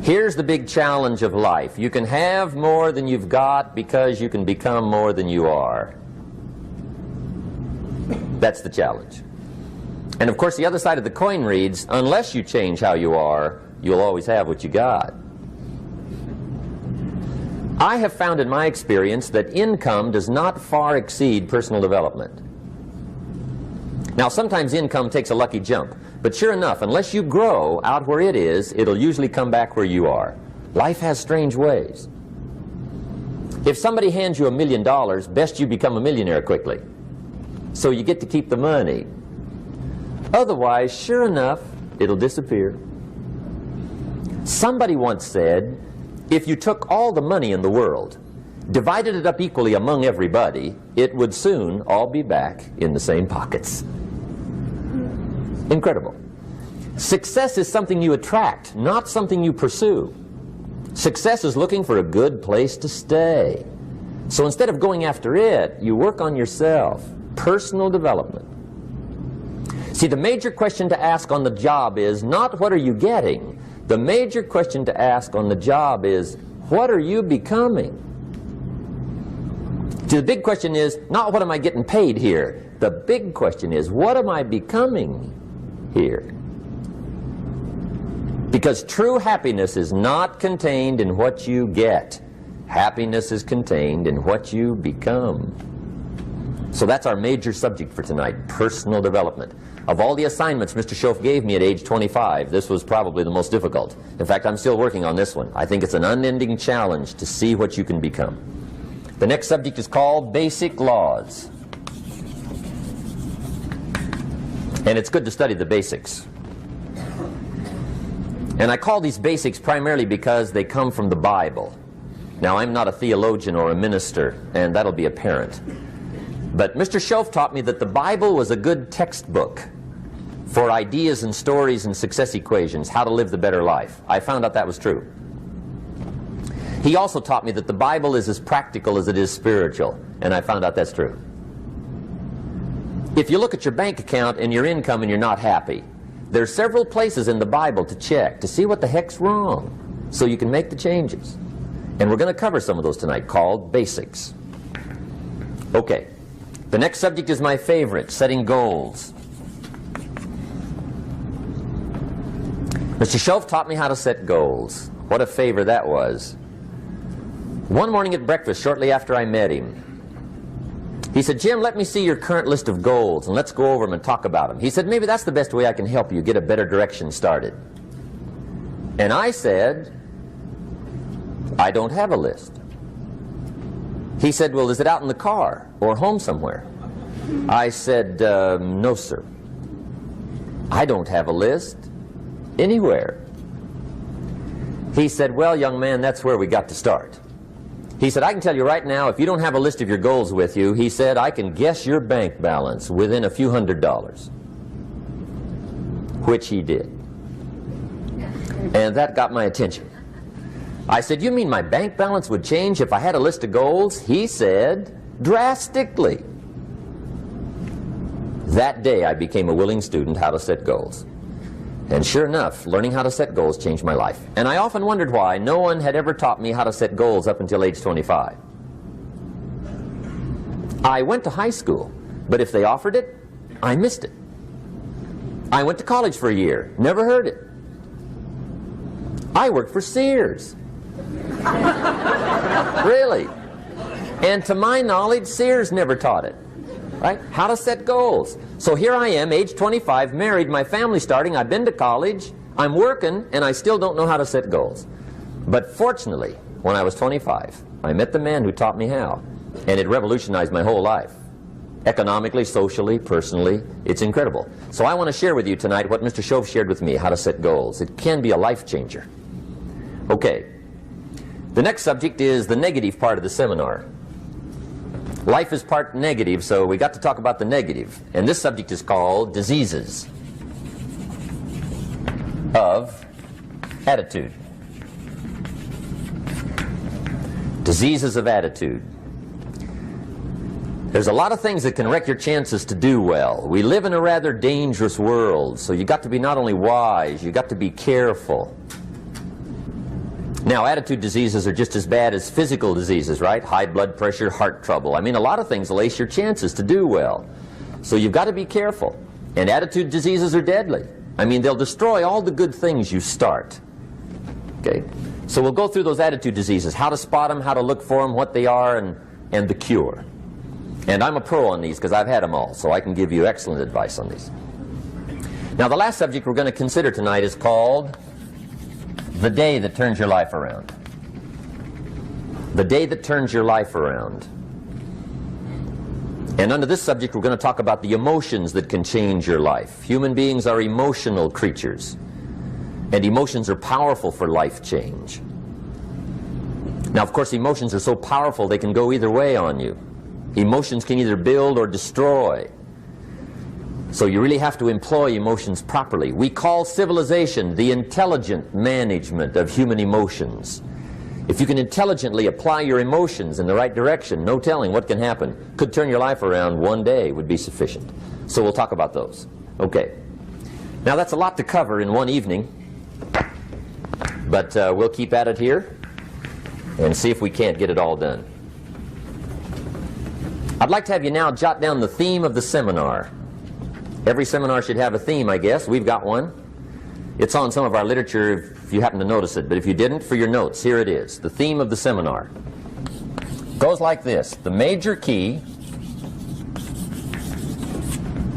Here's the big challenge of life. You can have more than you've got because you can become more than you are. That's the challenge. And of course the other side of the coin reads, unless you change how you are, you'll always have what you got. I have found in my experience that income does not far exceed personal development. Now sometimes income takes a lucky jump, but sure enough, unless you grow out where it is, it'll usually come back where you are. Life has strange ways. If somebody hands you $1 million, best you become a millionaire quickly, so you get to keep the money. Otherwise, sure enough, it'll disappear. Somebody once said, if you took all the money in the world, divided it up equally among everybody, it would soon all be back in the same pockets. Incredible. Success is something you attract, not something you pursue. Success is looking for a good place to stay. So instead of going after it, you work on yourself. Personal development. See, the major question to ask on the job is not what are you getting. The major question to ask on the job is what are you becoming? See, the big question is not what am I getting paid here. The big question is what am I becoming here? Because true happiness is not contained in what you get. Happiness is contained in what you become. So that's our major subject for tonight, personal development. Of all the assignments Mr. Schoaf gave me at age 25, this was probably the most difficult. In fact, I'm still working on this one. I think it's an unending challenge to see what you can become. The next subject is called Basic Laws. And it's good to study the basics. And I call these basics primarily because they come from the Bible. Now, I'm not a theologian or a minister, and that'll be apparent. But Mr. Schoaf taught me that the Bible was a good textbook for ideas and stories and success equations, how to live the better life. I found out that was true. He also taught me that the Bible is as practical as it is spiritual, and I found out that's true. If you look at your bank account and your income and you're not happy, there are several places in the Bible to check to see what the heck's wrong so you can make the changes. And we're going to cover some of those tonight, called basics. Okay. The next subject is my favorite, setting goals. Mr. Schoaf taught me how to set goals. What a favor that was. One morning at breakfast, shortly after I met him, he said, Jim, let me see your current list of goals and let's go over them and talk about them. He said, maybe that's the best way I can help you get a better direction started. And I said, I don't have a list. He said, well, is it out in the car or home somewhere? I said, no, sir. I don't have a list anywhere. He said, well, young man, that's where we got to start. He said, I can tell you right now, if you don't have a list of your goals with you, he said, I can guess your bank balance within a few $100s. Which he did. And that got my attention. I said, you mean my bank balance would change if I had a list of goals? He said, drastically. That day I became a willing student how to set goals. And sure enough, learning how to set goals changed my life. And I often wondered why no one had ever taught me how to set goals up until age 25. I went to high school, but if they offered it, I missed it. I went to college for a year, never heard it. I worked for Sears. Really. And to my knowledge, Sears never taught it. Right? How to set goals. So here I am, age 25, married, my family's starting, I've been to college, I'm working, and I still don't know how to set goals. But fortunately, when I was 25, I met the man who taught me how, and it revolutionized my whole life. Economically, socially, personally, it's incredible. So I want to share with you tonight what Mr. Schoaf shared with me, how to set goals. It can be a life changer. Okay. The next subject is the negative part of the seminar. Life is part negative, so we got to talk about the negative. And this subject is called diseases of attitude. Diseases of attitude. There's a lot of things that can wreck your chances to do well. We live in a rather dangerous world, so you got to be not only wise, you got to be careful. Now, attitude diseases are just as bad as physical diseases, right? High blood pressure, heart trouble. I mean, a lot of things will ace your chances to do well. So you've got to be careful. And attitude diseases are deadly. I mean, they'll destroy all the good things you start. Okay? So we'll go through those attitude diseases, how to spot them, how to look for them, what they are, and the cure. And I'm a pro on these because I've had them all, so I can give you excellent advice on these. Now, the last subject we're going to consider tonight is called the day that turns your life around. The day that turns your life around. And under this subject, we're going to talk about the emotions that can change your life. Human beings are emotional creatures, and emotions are powerful for life change. Now, of course, emotions are so powerful they can go either way on you. Emotions can either build or destroy. So you really have to employ emotions properly. We call civilization the intelligent management of human emotions. If you can intelligently apply your emotions in the right direction, no telling what can happen. Could turn your life around one day would be sufficient. So we'll talk about those. Okay. Now that's a lot to cover in one evening, but we'll keep at it here and see if we can't get it all done. I'd like to have you now jot down the theme of the seminar. Every seminar should have a theme, I guess. We've got one. It's on some of our literature if you happen to notice it, but if you didn't, for your notes, here it is. The theme of the seminar goes like this: the major key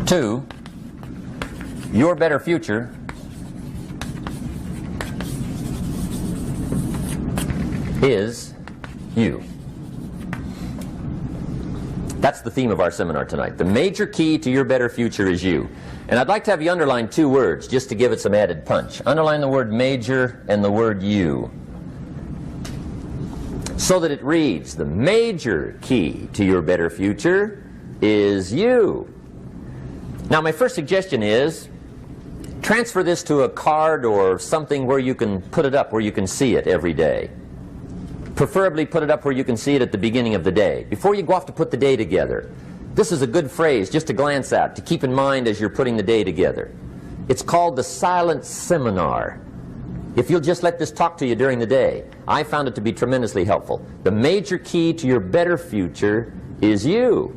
to your better future is you. That's the theme of our seminar tonight. The major key to your better future is you. And I'd like to have you underline two words just to give it some added punch. Underline the word major and the word you, so that it reads, the major key to your better future is you. Now, my first suggestion is transfer this to a card or something where you can put it up, where you can see it every day. Preferably put it up where you can see it at the beginning of the day, before you go off to put the day together. This is a good phrase just to glance at, to keep in mind as you're putting the day together. It's called the silent seminar. If you'll just let this talk to you during the day, I found it to be tremendously helpful. The major key to your better future is you.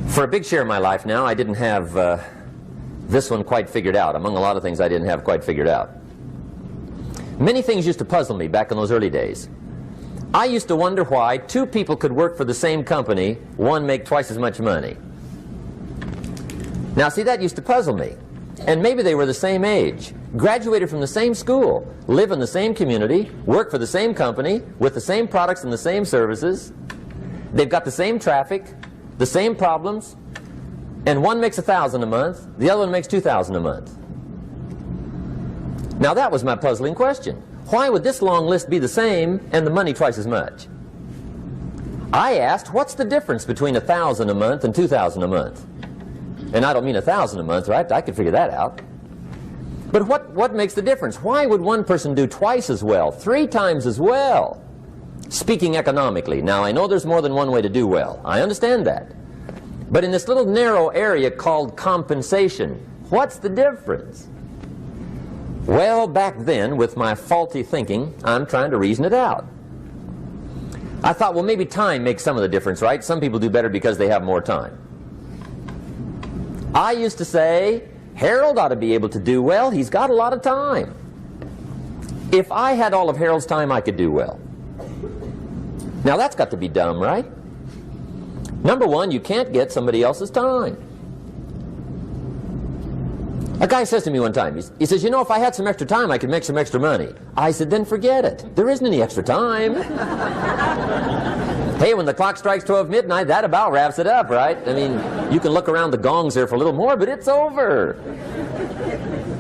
For a big share of my life now, I didn't have this one quite figured out. Among a lot of things I didn't have quite figured out. Many things used to puzzle me back in those early days. I used to wonder why two people could work for the same company, one make twice as much money. Now, see, that used to puzzle me. And maybe they were the same age, graduated from the same school, live in the same community, work for the same company, with the same products and the same services. They've got the same traffic, the same problems, and one makes $1,000 a month, the other one makes $2,000 a month. Now that was my puzzling question. Why would this long list be the same and the money twice as much? I asked, what's the difference between $1,000 a month and $2,000 a month? And I don't mean $1,000 a month, right? I could figure that out. But what makes the difference? Why would one person do twice as well, 3 times as well? Speaking economically. Now, I know there's more than one way to do well. I understand that. But in this little narrow area called compensation, what's the difference? Well, back then, with my faulty thinking, I'm trying to reason it out. I thought, well, maybe time makes some of the difference, right? Some people do better because they have more time. I used to say, Harold ought to be able to do well. He's got a lot of time. If I had all of Harold's time, I could do well. Now, that's got to be dumb, right? Number one, you can't get somebody else's time. A guy says to me one time, he says, you know, if I had some extra time, I could make some extra money. I said, then forget it. There isn't any extra time. Hey, when the clock strikes 12 midnight, that about wraps it up, right? I mean, you can look around the gongs there for a little more, but it's over.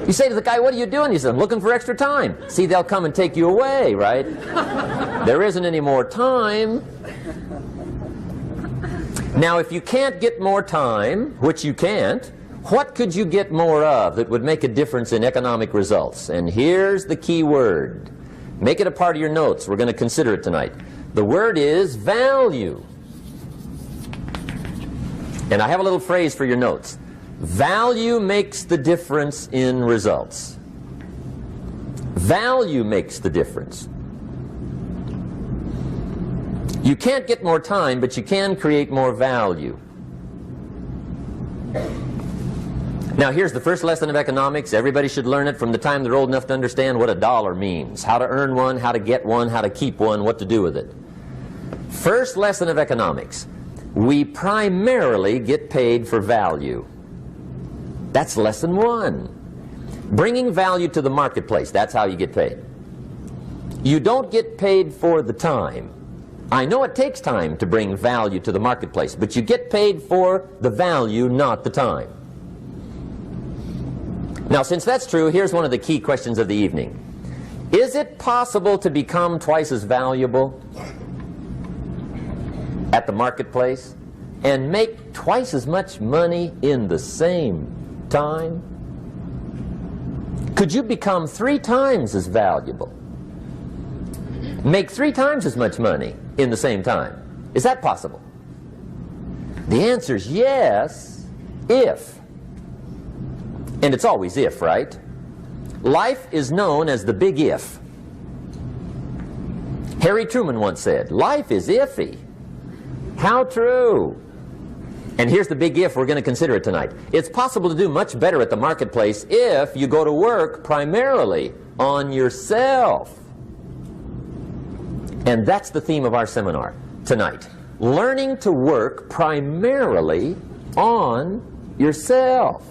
You say to the guy, what are you doing? He says, I'm looking for extra time. See, they'll come and take you away, right? There isn't any more time. Now, if you can't get more time, which you can't, what could you get more of that would make a difference in economic results? And here's the key word. Make it a part of your notes. We're going to consider it tonight. The word is value. And I have a little phrase for your notes. Value makes the difference in results. Value makes the difference. You can't get more time, but you can create more value. Now here's the first lesson of economics. Everybody should learn it from the time they're old enough to understand what a dollar means, how to earn one, how to get one, how to keep one, what to do with it. First lesson of economics. We primarily get paid for value. That's lesson one. Bringing value to the marketplace, that's how you get paid. You don't get paid for the time. I know it takes time to bring value to the marketplace, but you get paid for the value, not the time. Now, since that's true, here's one of the key questions of the evening. Is it possible to become twice as valuable at the marketplace and make twice as much money in the same time? Could you become 3 times as valuable? Make 3 times as much money in the same time? Is that possible? The answer is yes, if. And it's always if, right? Life is known as the big if. Harry Truman once said, life is iffy. How true. And here's the big if we're going to consider it tonight. It's possible to do much better at the marketplace if you go to work primarily on yourself. And that's the theme of our seminar tonight. Learning to work primarily on yourself.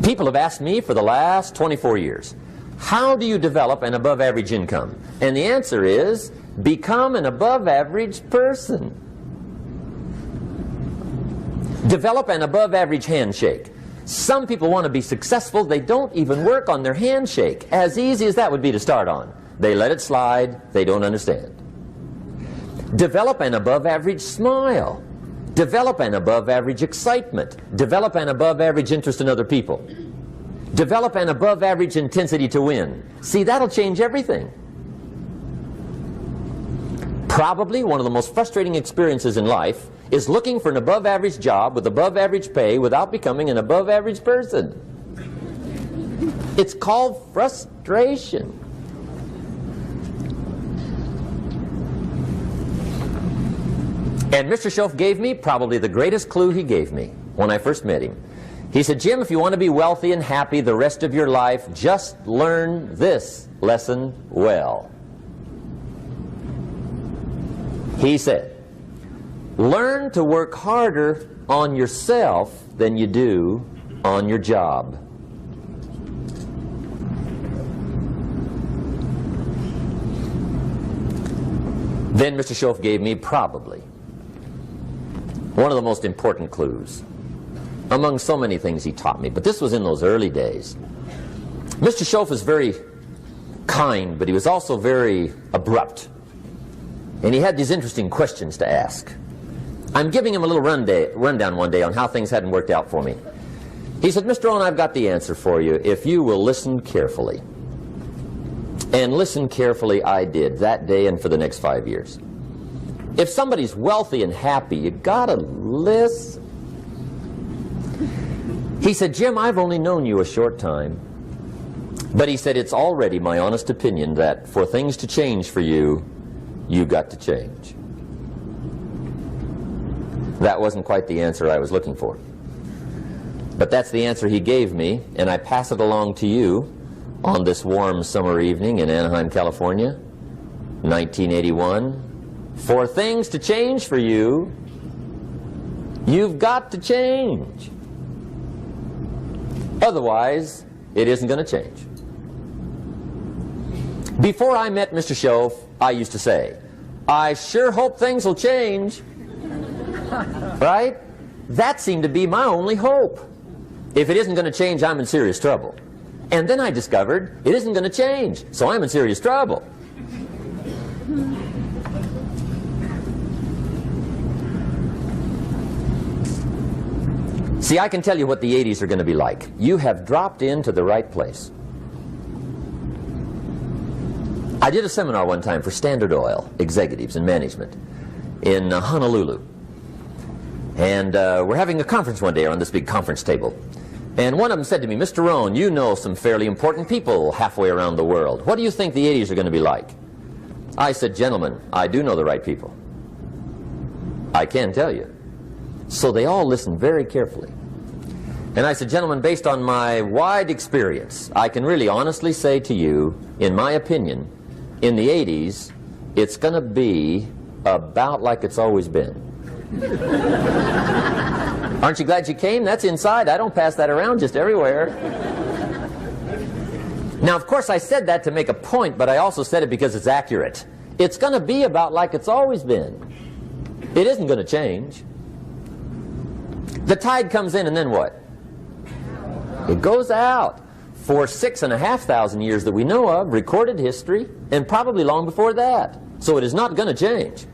People have asked me for the last 24 years, how do you develop an above average income? And the answer is, become an above average person. Develop an above average handshake. Some people want to be successful, they don't even work on their handshake. As easy as that would be to start on. They let it slide, they don't understand. Develop an above average smile. Develop an above average excitement. Develop an above average interest in other people. Develop an above average intensity to win. See, that'll change everything. Probably one of the most frustrating experiences in life is looking for an above average job with above average pay without becoming an above average person. It's called frustration. And Mr. Schoaf gave me probably the greatest clue he gave me when I first met him. He said, Jim, if you want to be wealthy and happy the rest of your life, just learn this lesson well. He said, learn to work harder on yourself than you do on your job. Then Mr. Schoaf gave me probably one of the most important clues among so many things he taught me, but this was in those early days. Mr. Schoaf was very kind, but he was also very abrupt. And he had these interesting questions to ask. I'm giving him a little rundown one day on how things hadn't worked out for me. He said, Mr. Rohn, I've got the answer for you if you will listen carefully. And listen carefully I did that day and for the next 5 years. If somebody's wealthy and happy, you gotta listen. He said, Jim, I've only known you a short time. But he said, it's already my honest opinion that for things to change for you, you got to change. That wasn't quite the answer I was looking for. But that's the answer he gave me, and I pass it along to you on this warm summer evening in Anaheim, California, 1981. For things to change for you, you've got to change. Otherwise, it isn't going to change. Before I met Mr. Schoaf, I used to say, I sure hope things will change. Right? That seemed to be my only hope. If it isn't going to change, I'm in serious trouble. And then I discovered it isn't going to change, so I'm in serious trouble. See, I can tell you what the 80s are going to be like. You have dropped into the right place. I did a seminar one time for Standard Oil executives and management in Honolulu. And we're having a conference one day on this big conference table. And one of them said to me, Mr. Rohn, you know some fairly important people halfway around the world. What do you think the 80s are going to be like? I said, gentlemen, I do know the right people. I can tell you. So they all listened very carefully. And I said, gentlemen, based on my wide experience, I can really honestly say to you, in my opinion, in the 80s, it's going to be about like it's always been. Aren't you glad you came? That's inside. I don't pass that around just everywhere. Now, of course, I said that to make a point, but I also said it because it's accurate. It's going to be about like it's always been. It isn't going to change. The tide comes in, and then what? It goes out. For 6,500 years that we know of, recorded history, and probably long before that. So it is not going to change.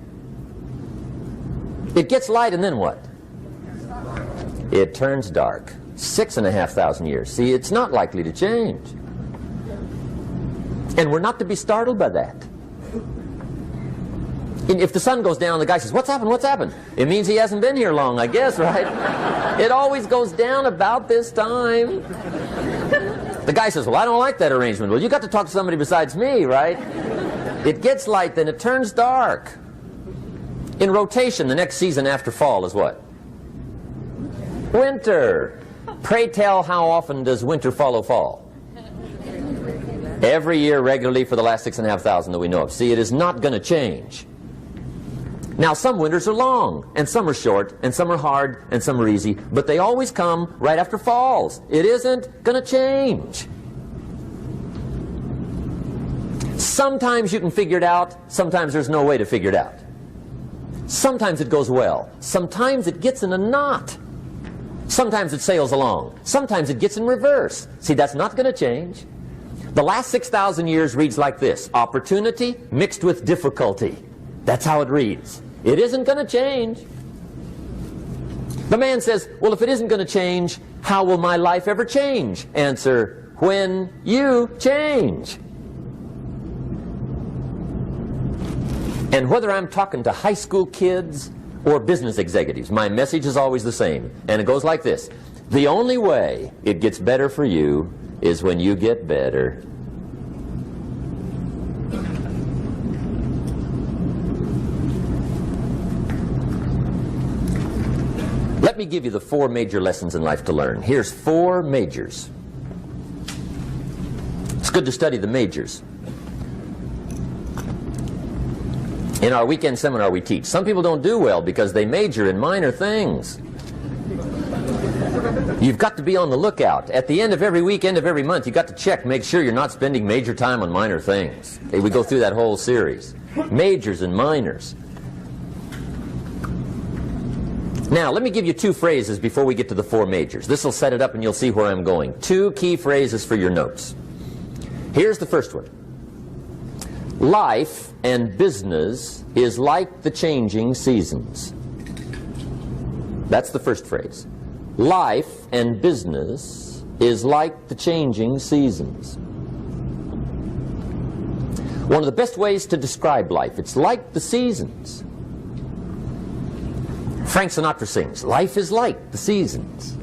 It gets light, and then what? It turns dark. 6,500 years. See, it's not likely to change. And we're not to be startled by that. And if the sun goes down, the guy says, what's happened, what's happened? It means he hasn't been here long, I guess, right? It always goes down about this time. The guy says, well, I don't like that arrangement. Well, you got to talk to somebody besides me, right? It gets light, then it turns dark. In rotation, the next season after fall is what? Winter. Pray tell, how often does winter follow fall? Every year regularly for the last 6,500 that we know of. See, it is not going to change. Now, some winters are long, and some are short, and some are hard, and some are easy, but they always come right after falls. It isn't going to change. Sometimes you can figure it out, sometimes there's no way to figure it out. Sometimes it goes well, sometimes it gets in a knot. Sometimes it sails along, sometimes it gets in reverse. See, that's not going to change. The last 6,000 years reads like this: opportunity mixed with difficulty. That's how it reads. It isn't going to change. The man says, well, if it isn't going to change, how will my life ever change? Answer, when you change. And whether I'm talking to high school kids or business executives, my message is always the same. And it goes like this: the only way it gets better for you is when you get better. Let me give you the 4 major lessons in life to learn. Here's 4 majors. It's good to study the majors. In our weekend seminar we teach, some people don't do well because they major in minor things. You've got to be on the lookout. At the end of every week, end of every month, you've got to check, make sure you're not spending major time on minor things. We go through that whole series. Majors and minors. Now, let me give you 2 phrases before we get to the 4 majors. This will set it up and you'll see where I'm going. 2 key phrases for your notes. Here's the first one. Life and business is like the changing seasons. That's the first phrase. Life and business is like the changing seasons. One of the best ways to describe life, it's like the seasons. Frank Sinatra sings, life is like the seasons.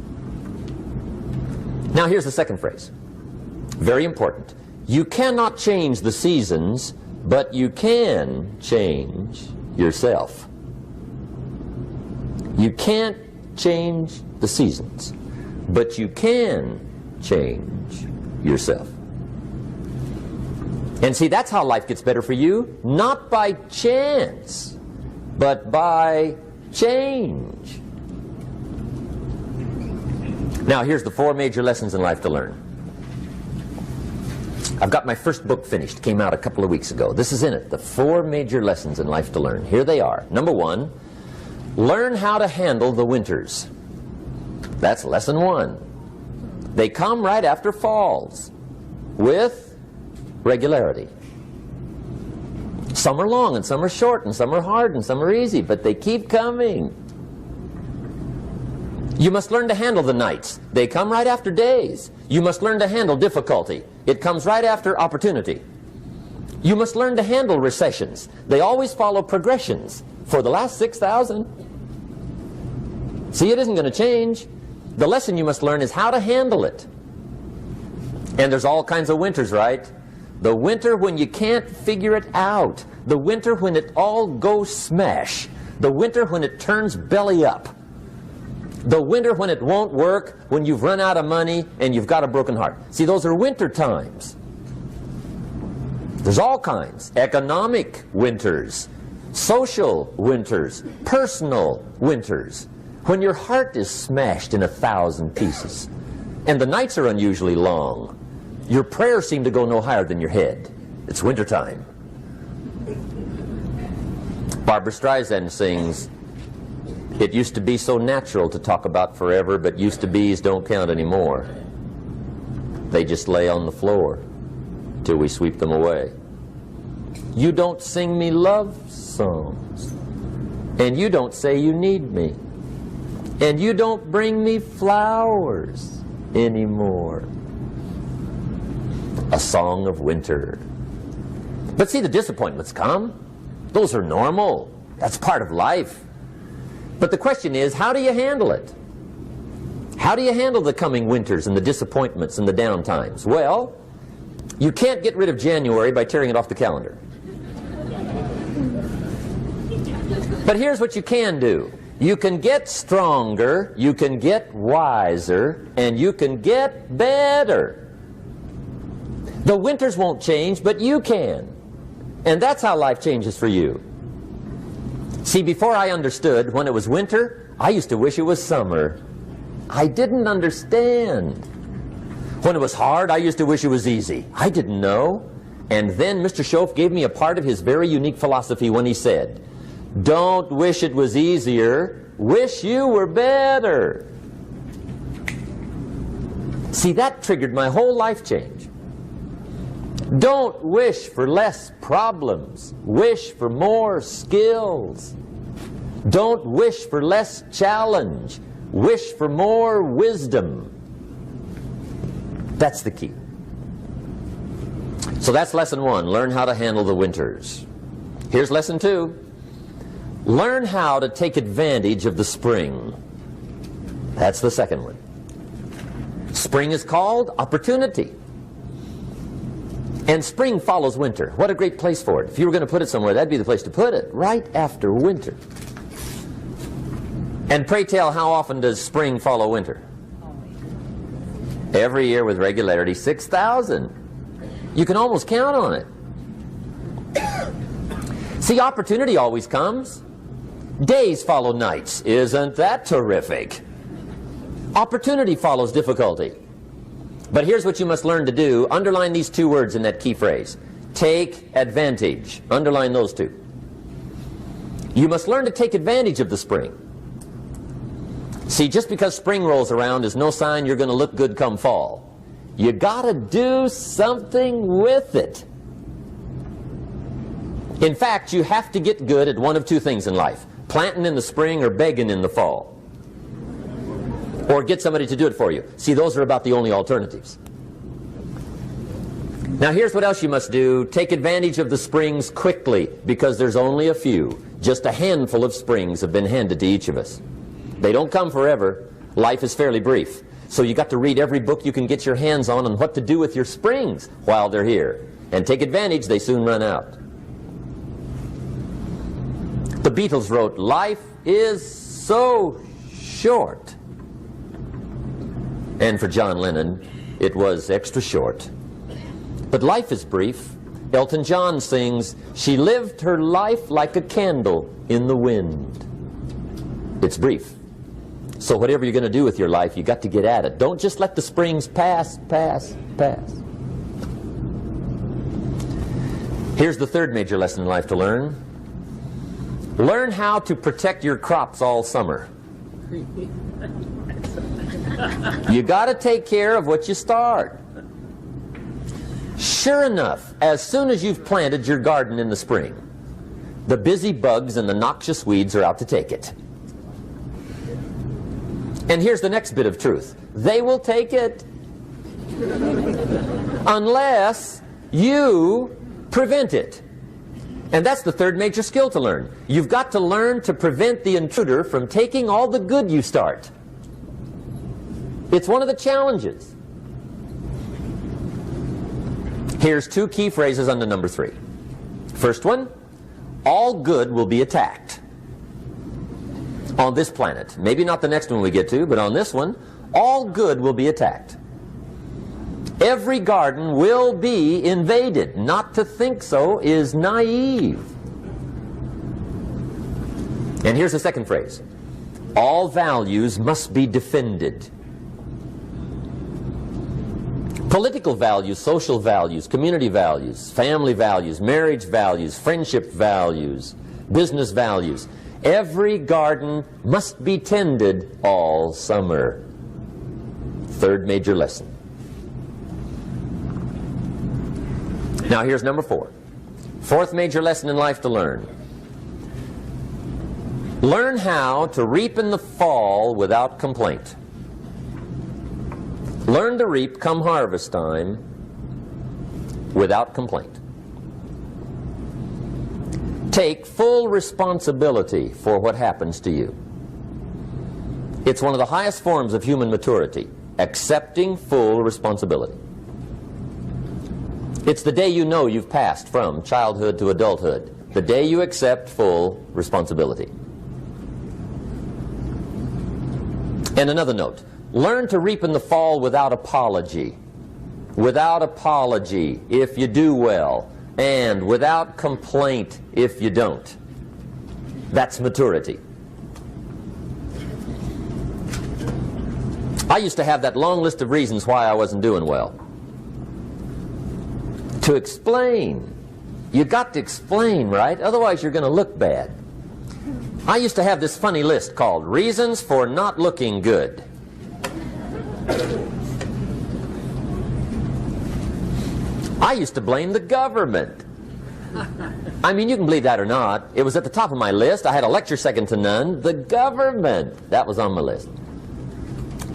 Now here's the second phrase. Very important. You cannot change the seasons, but you can change yourself. You can't change the seasons, but you can change yourself. And see, that's how life gets better for you, not by chance, but by change. Now, here's the 4 major lessons in life to learn. I've got my first book finished, came out a couple of weeks ago. This is in it, the 4 major lessons in life to learn. Here they are. Number 1, learn how to handle the winters. That's lesson 1. They come right after falls, with regularity. Some are long, and some are short, and some are hard, and some are easy, but they keep coming. You must learn to handle the nights. They come right after days. You must learn to handle difficulty. It comes right after opportunity. You must learn to handle recessions. They always follow progressions. For the last 6,000. See, it isn't going to change. The lesson you must learn is how to handle it. And there's all kinds of winters, right? The winter when you can't figure it out. The winter when it all goes smash. The winter when it turns belly up. The winter when it won't work, when you've run out of money and you've got a broken heart. See, those are winter times. There's all kinds. Economic winters, social winters, personal winters. When your heart is smashed in 1,000 pieces and the nights are unusually long, your prayers seem to go no higher than your head. It's wintertime. Barbra Streisand sings, "It used to be so natural to talk about forever, but used to be's don't count anymore. They just lay on the floor till we sweep them away. You don't sing me love songs, and you don't say you need me, and you don't bring me flowers anymore." A song of winter. But see, the disappointments come. Those are normal. That's part of life. But the question is, how do you handle it? How do you handle the coming winters and the disappointments and the downtimes? Well, you can't get rid of January by tearing it off the calendar. But here's what you can do. You can get stronger, you can get wiser, and you can get better. The winters won't change, but you can. And that's how life changes for you. See, before I understood, when it was winter, I used to wish it was summer. I didn't understand. When it was hard, I used to wish it was easy. I didn't know. And then Mr. Schoaf gave me a part of his very unique philosophy when he said, "Don't wish it was easier, wish you were better." See, that triggered my whole life change. Don't wish for less problems, wish for more skills. Don't wish for less challenge, wish for more wisdom. That's the key. So that's lesson one, learn how to handle the winters. Here's lesson two, learn how to take advantage of the spring. That's the second one. Spring is called opportunity. And spring follows winter. What a great place for it. If you were going to put it somewhere, that'd be the place to put it, right after winter. And pray tell, how often does spring follow winter? Every year with regularity, 6,000. You can almost count on it. See, opportunity always comes. Days follow nights. Isn't that terrific? Opportunity follows difficulty. But here's what you must learn to do. Underline these two words in that key phrase. Take advantage. Underline those two. You must learn to take advantage of the spring. See, just because spring rolls around is no sign you're going to look good come fall. You got to do something with it. In fact, you have to get good at one of two things in life. Planting in the spring or begging in the fall. Or get somebody to do it for you. See, those are about the only alternatives. Now here's what else you must do. Take advantage of the springs quickly, because there's only a few. Just a handful of springs have been handed to each of us. They don't come forever. Life is fairly brief. So you got to read every book you can get your hands on what to do with your springs while they're here. And take advantage, they soon run out. The Beatles wrote, "Life is so short." And for John Lennon, it was extra short. But life is brief. Elton John sings, "She lived her life like a candle in the wind." It's brief. So whatever you're going to do with your life, you got to get at it. Don't just let the springs pass. Here's the third major lesson in life to learn. Learn how to protect your crops all summer. You got to take care of what you start. Sure enough, as soon as you've planted your garden in the spring, the busy bugs and the noxious weeds are out to take it. And here's the next bit of truth. They will take it unless you prevent it. And that's the third major skill to learn. You've got to learn to prevent the intruder from taking all the good you start. It's one of the challenges. Here's two key phrases under number 3. First one, all good will be attacked on this planet. Maybe not the next one we get to, but on this one, all good will be attacked. Every garden will be invaded. Not to think so is naive. And here's the second phrase. All values must be defended. Political values, social values, community values, family values, marriage values, friendship values, business values. Every garden must be tended all summer. Third major lesson. Now here's number 4. Fourth major lesson in life to learn. Learn how to reap in the fall without complaint. Learn to reap come harvest time without complaint. Take full responsibility for what happens to you. It's one of the highest forms of human maturity, accepting full responsibility. It's the day you know you've passed from childhood to adulthood, the day you accept full responsibility. And another note, learn to reap in the fall without apology. Without apology if you do well, and without complaint if you don't. That's maturity. I used to have that long list of reasons why I wasn't doing well. To explain. You got to explain, right? Otherwise you're going to look bad. I used to have this funny list called Reasons for Not Looking Good. I used to blame the government. I mean, you can believe that or not. It was at the top of my list. I had a lecture second to none. The government. That was on my list.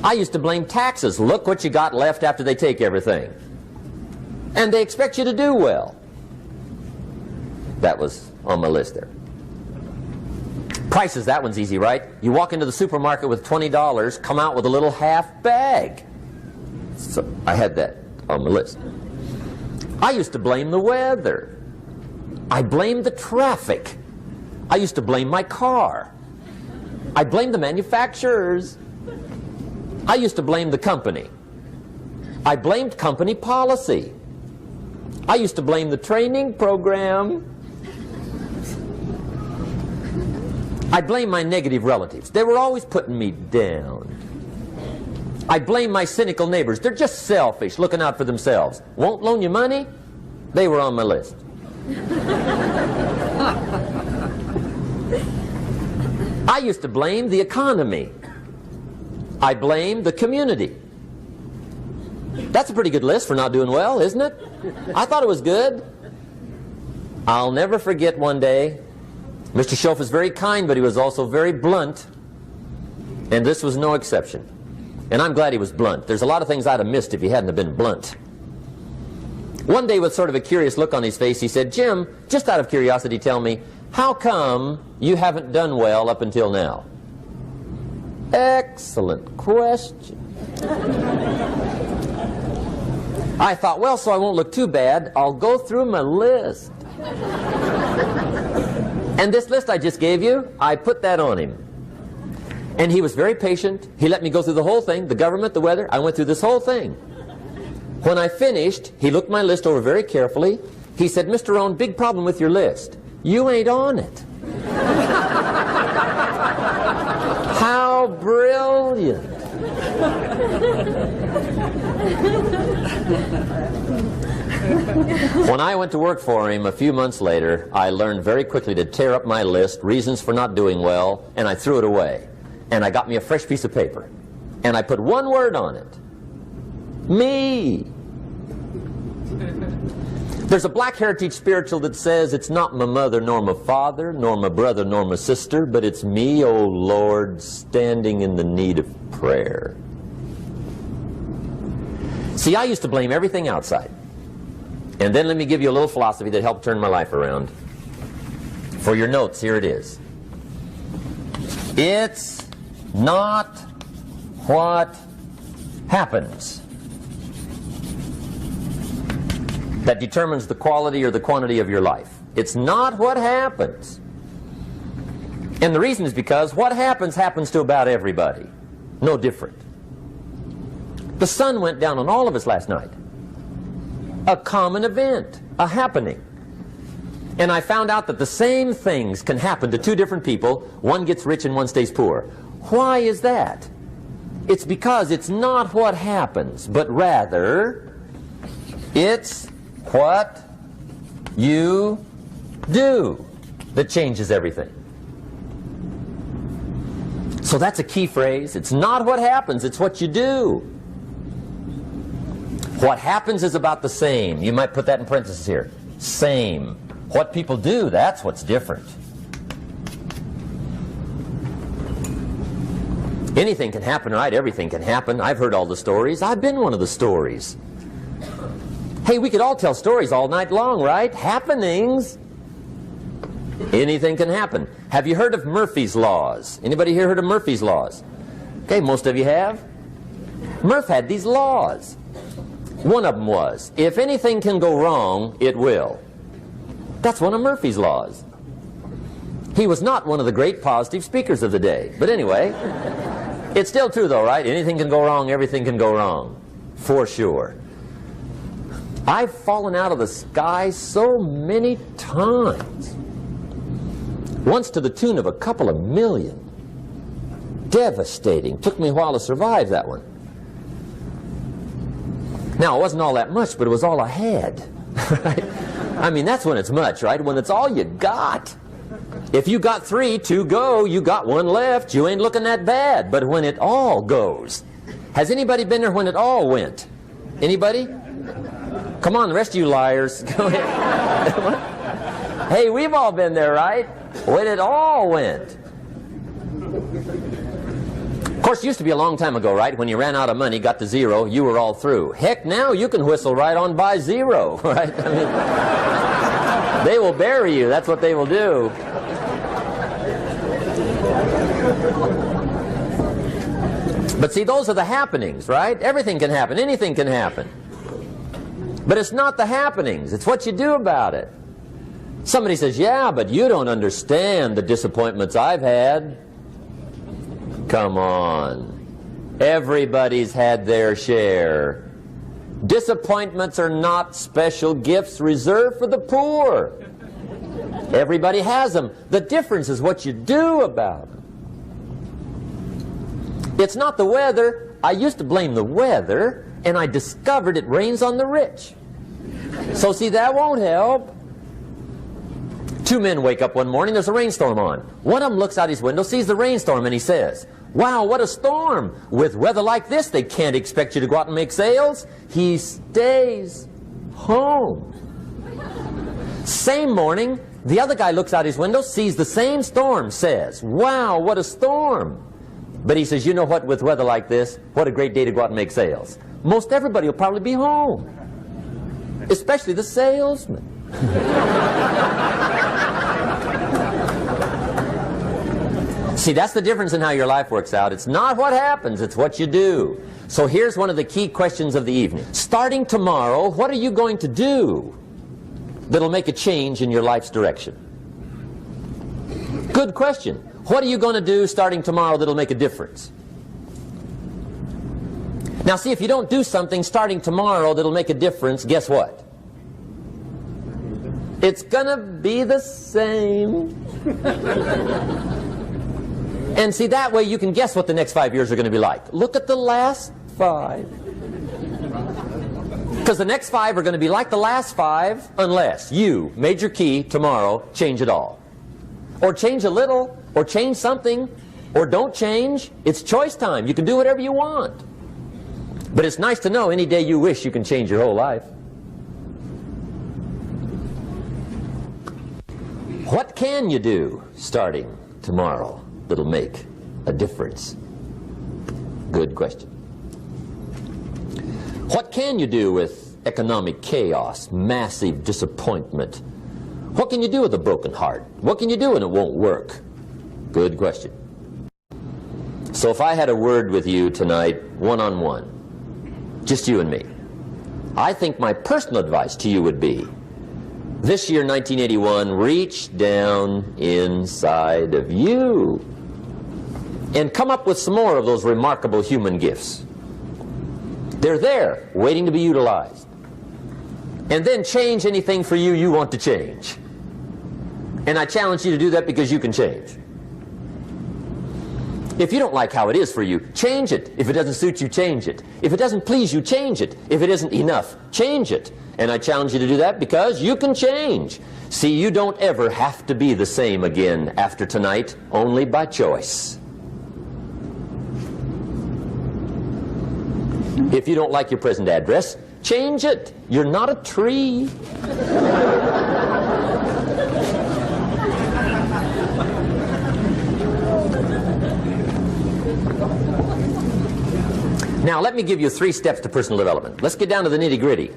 I used to blame taxes. Look what you got left after they take everything. And they expect you to do well. That was on my list there. Prices, that one's easy, right? You walk into the supermarket with $20, come out with a little half bag. So I had that on my list. I used to blame the weather. I blamed the traffic. I used to blame my car. I blamed the manufacturers. I used to blame the company. I blamed company policy. I used to blame the training program. I blame my negative relatives. They were always putting me down. I blame my cynical neighbors. They're just selfish, looking out for themselves. Won't loan you money? They were on my list. I used to blame the economy. I blamed the community. That's a pretty good list for not doing well, isn't it? I thought it was good. I'll never forget one day, Mr. Schoaf was very kind, but he was also very blunt, and this was no exception. And I'm glad he was blunt. There's a lot of things I'd have missed if he hadn't have been blunt. One day, with sort of a curious look on his face, he said, "Jim, just out of curiosity, tell me, how come you haven't done well up until now?" Excellent question. I thought, well, so I won't look too bad, I'll go through my list. And this list I just gave you, I put that on him. And he was very patient. He let me go through the whole thing, the government, the weather. I went through this whole thing. When I finished, he looked my list over very carefully. He said, "Mr. Rohn, big problem with your list. You ain't on it." How brilliant. When I went to work for him a few months later, I learned very quickly to tear up my list, reasons for not doing well, and I threw it away. And I got me a fresh piece of paper. And I put one word on it. Me. There's a Black Heritage spiritual that says, "It's not my mother nor my father, nor my brother nor my sister, but it's me, oh Lord, standing in the need of prayer." See, I used to blame everything outside. And then let me give you a little philosophy that helped turn my life around. For your notes, here it is. It's not what happens that determines the quality or the quantity of your life. It's not what happens. And the reason is because what happens happens to about everybody. No different. The sun went down on all of us last night. A common event, a happening. And I found out that the same things can happen to two different people. One gets rich and one stays poor. Why is that? It's because it's not what happens, but rather it's what you do that changes everything. So that's a key phrase. It's not what happens, it's what you do. What happens is about the same. You might put that in parentheses here. Same. What people do, that's what's different. Anything can happen, right? Everything can happen. I've heard all the stories. I've been one of the stories. Hey, we could all tell stories all night long, right? Happenings. Anything can happen. Have you heard of Murphy's Laws? Anybody here heard of Murphy's Laws? Okay, most of you have. Murph had these laws. One of them was, if anything can go wrong, it will. That's one of Murphy's Laws. He was not one of the great positive speakers of the day. But anyway, it's still true though, right? Anything can go wrong, everything can go wrong. For sure. I've fallen out of the sky so many times. Once to the tune of a couple of million. Devastating. Took me a while to survive that one. Now, it wasn't all that much, but it was all I had. Right? I mean, that's when it's much, right? When it's all you got. If you got 3, 2 go, you got 1 left, you ain't looking that bad. But when it all goes. Has anybody been there when it all went? Anybody? Come on, the rest of you liars. Go ahead. Hey, we've all been there, right? When it all went. Of course, it used to be a long time ago, right? When you ran out of money, got to 0, you were all through. Heck, now you can whistle right on by 0, right? I mean, they will bury you. That's what they will do. But see, those are the happenings, right? Everything can happen. Anything can happen. But it's not the happenings. It's what you do about it. Somebody says, yeah, but you don't understand the disappointments I've had. Come on. Everybody's had their share. Disappointments are not special gifts reserved for the poor. Everybody has them. The difference is what you do about them. It's not the weather. I used to blame the weather, and I discovered it rains on the rich. So see, that won't help. 2 men wake up one morning, there's a rainstorm on. One of them looks out his window, sees the rainstorm, and he says, wow, what a storm. With weather like this, they can't expect you to go out and make sales. He stays home. Same morning, the other guy looks out his window, sees the same storm, says, wow, what a storm. But he says, you know what, with weather like this, what a great day to go out and make sales. Most everybody will probably be home. Especially the salesman. See, that's the difference in how your life works out. It's not what happens, it's what you do. So here's one of the key questions of the evening. Starting tomorrow, what are you going to do that'll make a change in your life's direction? Good question. What are you going to do starting tomorrow that'll make a difference? Now see, if you don't do something starting tomorrow that'll make a difference, guess what? It's gonna be the same. And see, that way you can guess what the next 5 years are going to be like. Look at the last 5. Because the next 5 are going to be like the last 5 unless you, major key, tomorrow, change it all. Or change a little, or change something, or don't change. It's choice time. You can do whatever you want. But it's nice to know any day you wish you can change your whole life. What can you do starting tomorrow that'll make a difference? Good question. What can you do with economic chaos, massive disappointment? What can you do with a broken heart? What can you do when it won't work? Good question. So if I had a word with you tonight, one-on-one, Just you and me. I think my personal advice to you would be, this year, 1981, reach down inside of you and come up with some more of those remarkable human gifts. They're there, waiting to be utilized. And then change anything for you want to change. And I challenge you to do that because you can change. If you don't like how it is for you, change it. If it doesn't suit you, change it. If it doesn't please you, change it. If it isn't enough, change it. And I challenge you to do that because you can change. See, you don't ever have to be the same again after tonight, only by choice. If you don't like your present address, change it. You're not a tree. Now, let me give you 3 steps to personal development. Let's get down to the nitty-gritty.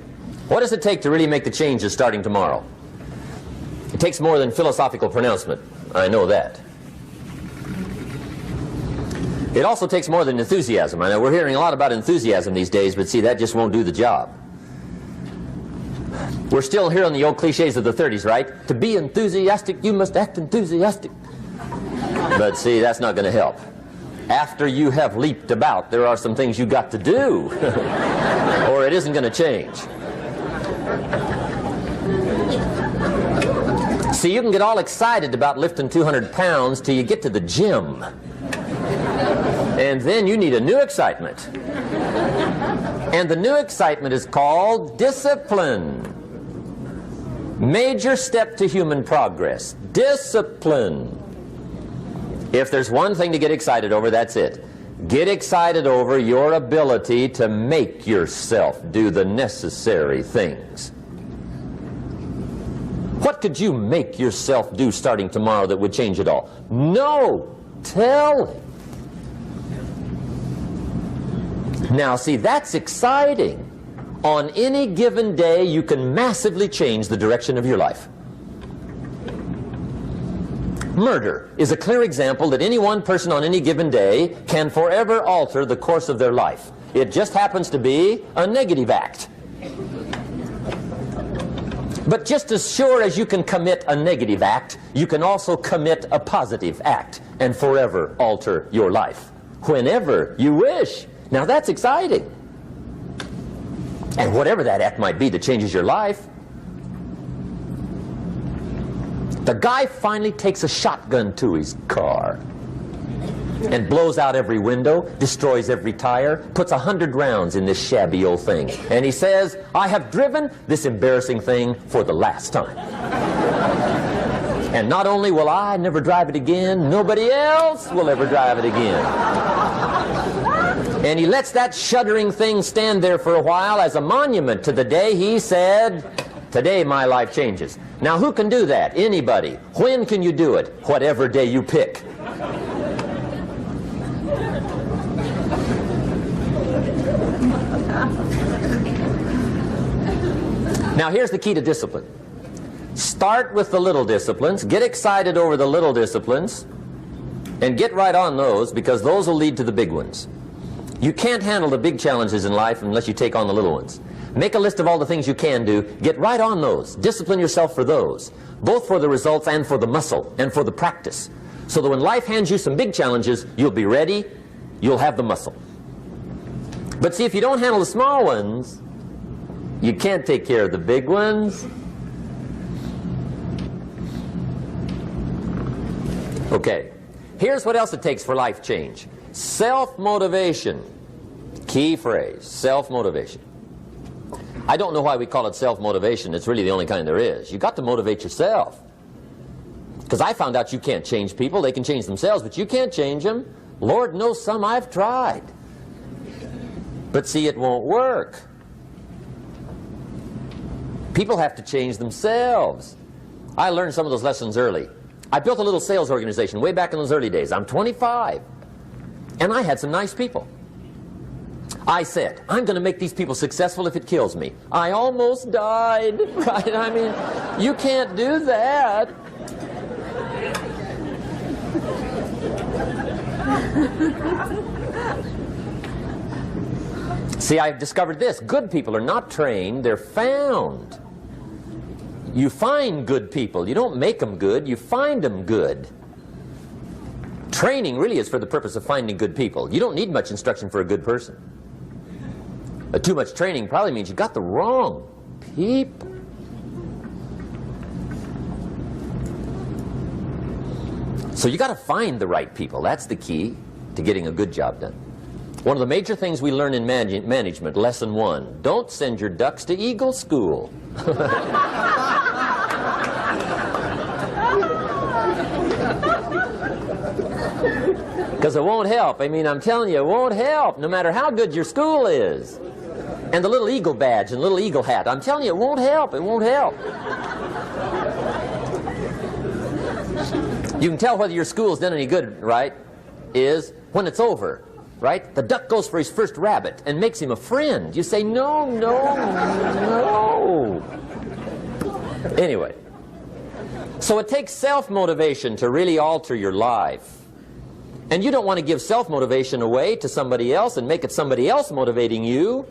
What does it take to really make the changes starting tomorrow? It takes more than philosophical pronouncement. I know that. It also takes more than enthusiasm. I know we're hearing a lot about enthusiasm these days, but see, that just won't do the job. We're still hearing the old cliches of the 30s, right? To be enthusiastic, you must act enthusiastic. But see, that's not going to help. After you have leaped about, there are some things you got to do, or it isn't going to change. See, you can get all excited about lifting 200 pounds till you get to the gym. And then you need a new excitement. And the new excitement is called discipline. Major step to human progress. Discipline. If there's one thing to get excited over, that's it. Get excited over your ability to make yourself do the necessary things. What could you make yourself do starting tomorrow that would change it all? No! Tell him. Now, see, that's exciting. On any given day, you can massively change the direction of your life. Murder is a clear example that any one person on any given day can forever alter the course of their life. It just happens to be a negative act. But just as sure as you can commit a negative act, you can also commit a positive act and forever alter your life whenever you wish. Now that's exciting. And whatever that act might be that changes your life. The guy finally takes a shotgun to his car and blows out every window, destroys every tire, puts 100 rounds in this shabby old thing. And he says, I have driven this embarrassing thing for the last time. And not only will I never drive it again, nobody else will ever drive it again. And he lets that shuddering thing stand there for a while as a monument to the day he said, today my life changes. Now who can do that? Anybody. When can you do it? Whatever day you pick. Now here's the key to discipline. Start with the little disciplines, get excited over the little disciplines, and get right on those, because those will lead to the big ones. You can't handle the big challenges in life unless you take on the little ones. Make a list of all the things you can do, get right on those, discipline yourself for those, both for the results and for the muscle and for the practice, so that when life hands you some big challenges, you'll be ready, you'll have the muscle. But see, if you don't handle the small ones, you can't take care of the big ones. Okay, here's what else it takes for life change. Self-motivation. Key phrase, self-motivation. I don't know why we call it self-motivation. It's really the only kind there is. You've got to motivate yourself. Because I found out you can't change people. They can change themselves, but you can't change them. Lord knows some I've tried. But see, it won't work. People have to change themselves. I learned some of those lessons early. I built a little sales organization way back in those early days. I'm 25. And I had some nice people. I said, I'm going to make these people successful if it kills me. I almost died. Right? I mean, you can't do that. See, I've discovered this. Good people are not trained, they're found. You find good people. You don't make them good, you find them good. Training really is for the purpose of finding good people. You don't need much instruction for a good person. Too much training probably means you got the wrong people. So you got to find the right people. That's the key to getting a good job done. One of the major things we learn in management, lesson 1, don't send your ducks to Eagle School. Because it won't help. I mean, I'm telling you, it won't help, no matter how good your school is. And the little eagle badge and little eagle hat, I'm telling you, it won't help. It won't help. You can tell whether your school's done any good, right, is when it's over, right? The duck goes for his first rabbit and makes him a friend. You say, no, no, no. Anyway, so it takes self-motivation to really alter your life. And you don't want to give self-motivation away to somebody else and make it somebody else motivating you.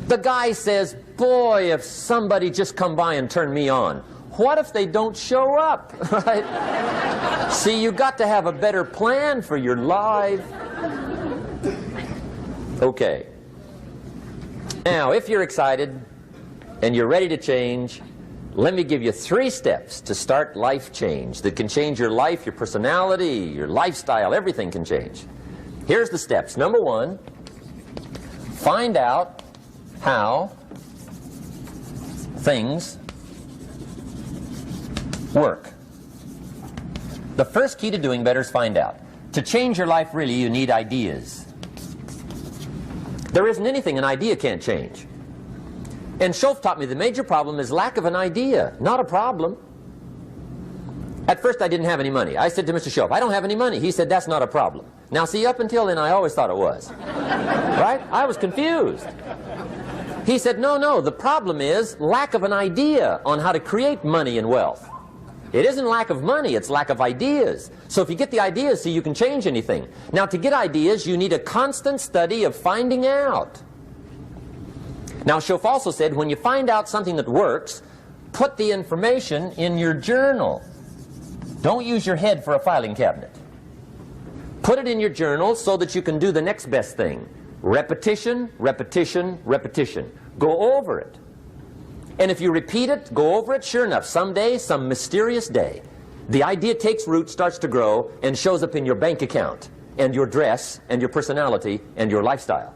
The guy says, boy, if somebody just come by and turn me on. What if they don't show up? Right? See, you got to have a better plan for your life. Okay. Now, if you're excited and you're ready to change, let me give you 3 steps to start life change that can change your life, your personality, your lifestyle, everything can change. Here's the steps. Number 1, find out how things work. The first key to doing better is find out. To change your life, really, you need ideas. There isn't anything an idea can't change. And Schoff taught me the major problem is lack of an idea, not a problem. At first I didn't have any money. I said to Mr. Schoff, I don't have any money. He said, that's not a problem. Now see, up until then I always thought it was. Right? I was confused. He said, no, no, the problem is lack of an idea on how to create money and wealth. It isn't lack of money, it's lack of ideas. So if you get the ideas, see, you can change anything. Now to get ideas, you need a constant study of finding out. Now Schoff also said, when you find out something that works, put the information in your journal. Don't use your head for a filing cabinet. Put it in your journal so that you can do the next best thing. Repetition, repetition, repetition. Go over it. And if you repeat it, go over it, sure enough, someday, some mysterious day, the idea takes root, starts to grow, and shows up in your bank account, and your dress, and your personality, and your lifestyle.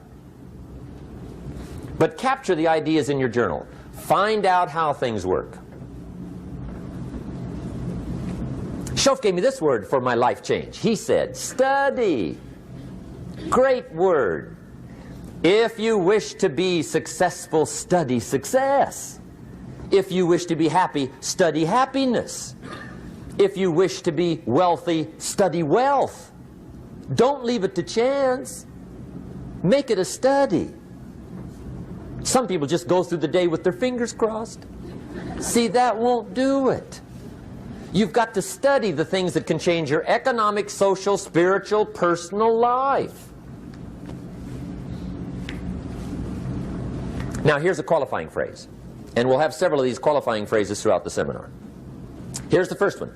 But capture the ideas in your journal. Find out how things work. Schoff gave me this word for my life change. He said, study. Great word. If you wish to be successful, study success. If you wish to be happy, study happiness. If you wish to be wealthy, study wealth. Don't leave it to chance. Make it a study. Some people just go through the day with their fingers crossed. See, that won't do it. You've got to study the things that can change your economic, social, spiritual, personal life. Now here's a qualifying phrase. And we'll have several of these qualifying phrases throughout the seminar. Here's the first one.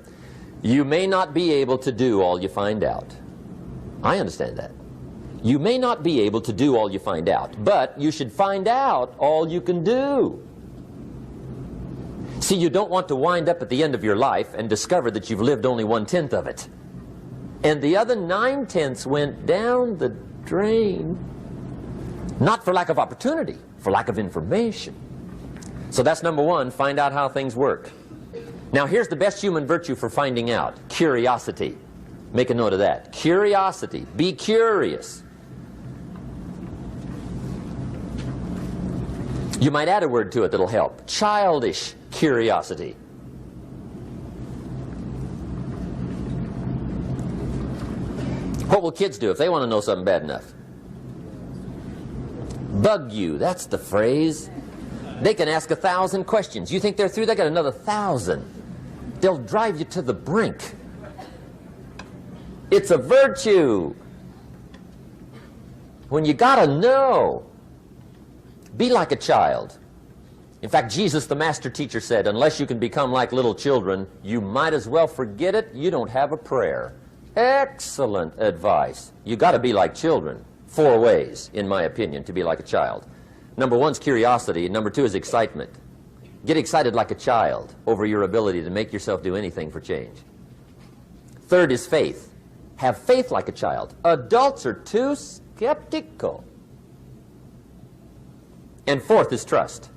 You may not be able to do all you find out. I understand that. You may not be able to do all you find out, but you should find out all you can do. See, you don't want to wind up at the end of your life and discover that you've lived only 1/10 of it. And the other 9/10 went down the drain. Not for lack of opportunity, for lack of information. So that's number 1, find out how things work. Now here's the best human virtue for finding out, curiosity. Make a note of that. Curiosity. Be curious. You might add a word to it that'll help. Childish curiosity. What will kids do if they want to know something bad enough? Bug you. That's the phrase. They can ask 1,000 questions. You think they're through? They got another 1,000. They'll drive you to the brink. It's a virtue. when you got to know. Be like a child. In fact, Jesus, the master teacher, said, unless you can become like little children, you might as well forget it. You don't have a prayer. Excellent advice. You got to be like children. 4 ways, in my opinion, to be like a child. Number 1 is curiosity. Number 2 is excitement. Get excited like a child over your ability to make yourself do anything for change. 3rd is faith. Have faith like a child. Adults are too skeptical. And 4th is trust.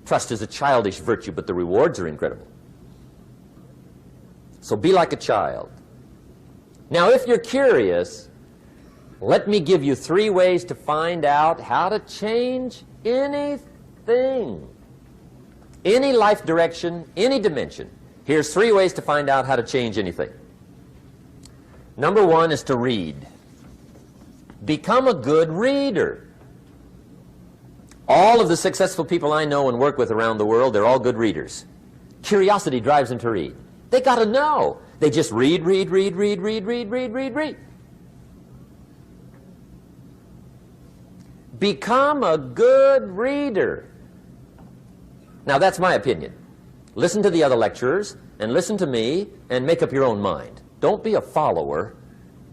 Trust is a childish virtue, but the rewards are incredible. So be like a child. Now, if you're curious, let me give you 3 ways to find out how to change anything. Any life direction, any dimension. Here's 3 ways to find out how to change anything. Number 1 is to read. Become a good reader. All of the successful people I know and work with around the world, they're all good readers. Curiosity drives them to read. They got to know. They just read. Become a good reader. Now, that's my opinion. Listen to the other lecturers and listen to me and make up your own mind. Don't be a follower.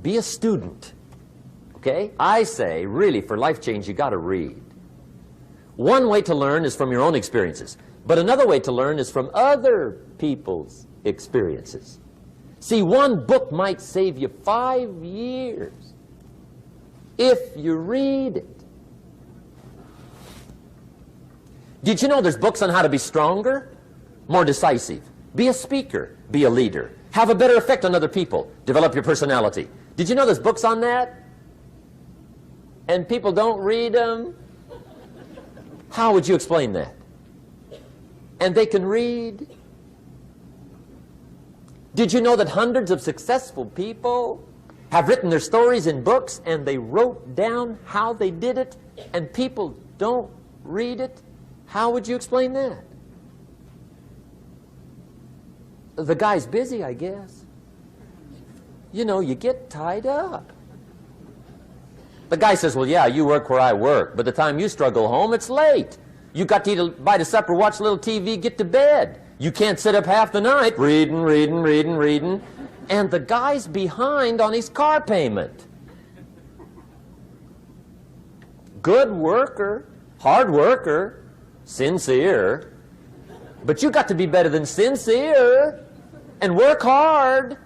Be a student. Okay? I say, really, for life change, you got to read. One way to learn is from your own experiences, but another way to learn is from other people's experiences. See, one book might save you 5 years if you read it. Did you know there's books on how to be stronger, more decisive? Be a speaker, be a leader, have a better effect on other people, develop your personality. Did you know there's books on that? And people don't read them? How would you explain that? And they can read? Did you know that hundreds of successful people have written their stories in books and they wrote down how they did it and people don't read it? How would you explain that? The guy's busy, I guess. You know, you get tied up. The guy says, well, yeah, you work where I work. By the time you struggle home, it's late. You got to eat a bite of supper, watch a little TV, get to bed. You can't sit up half the night reading. And the guy's behind on his car payment. Good worker, hard worker, sincere. But you got to be better than sincere and work hard.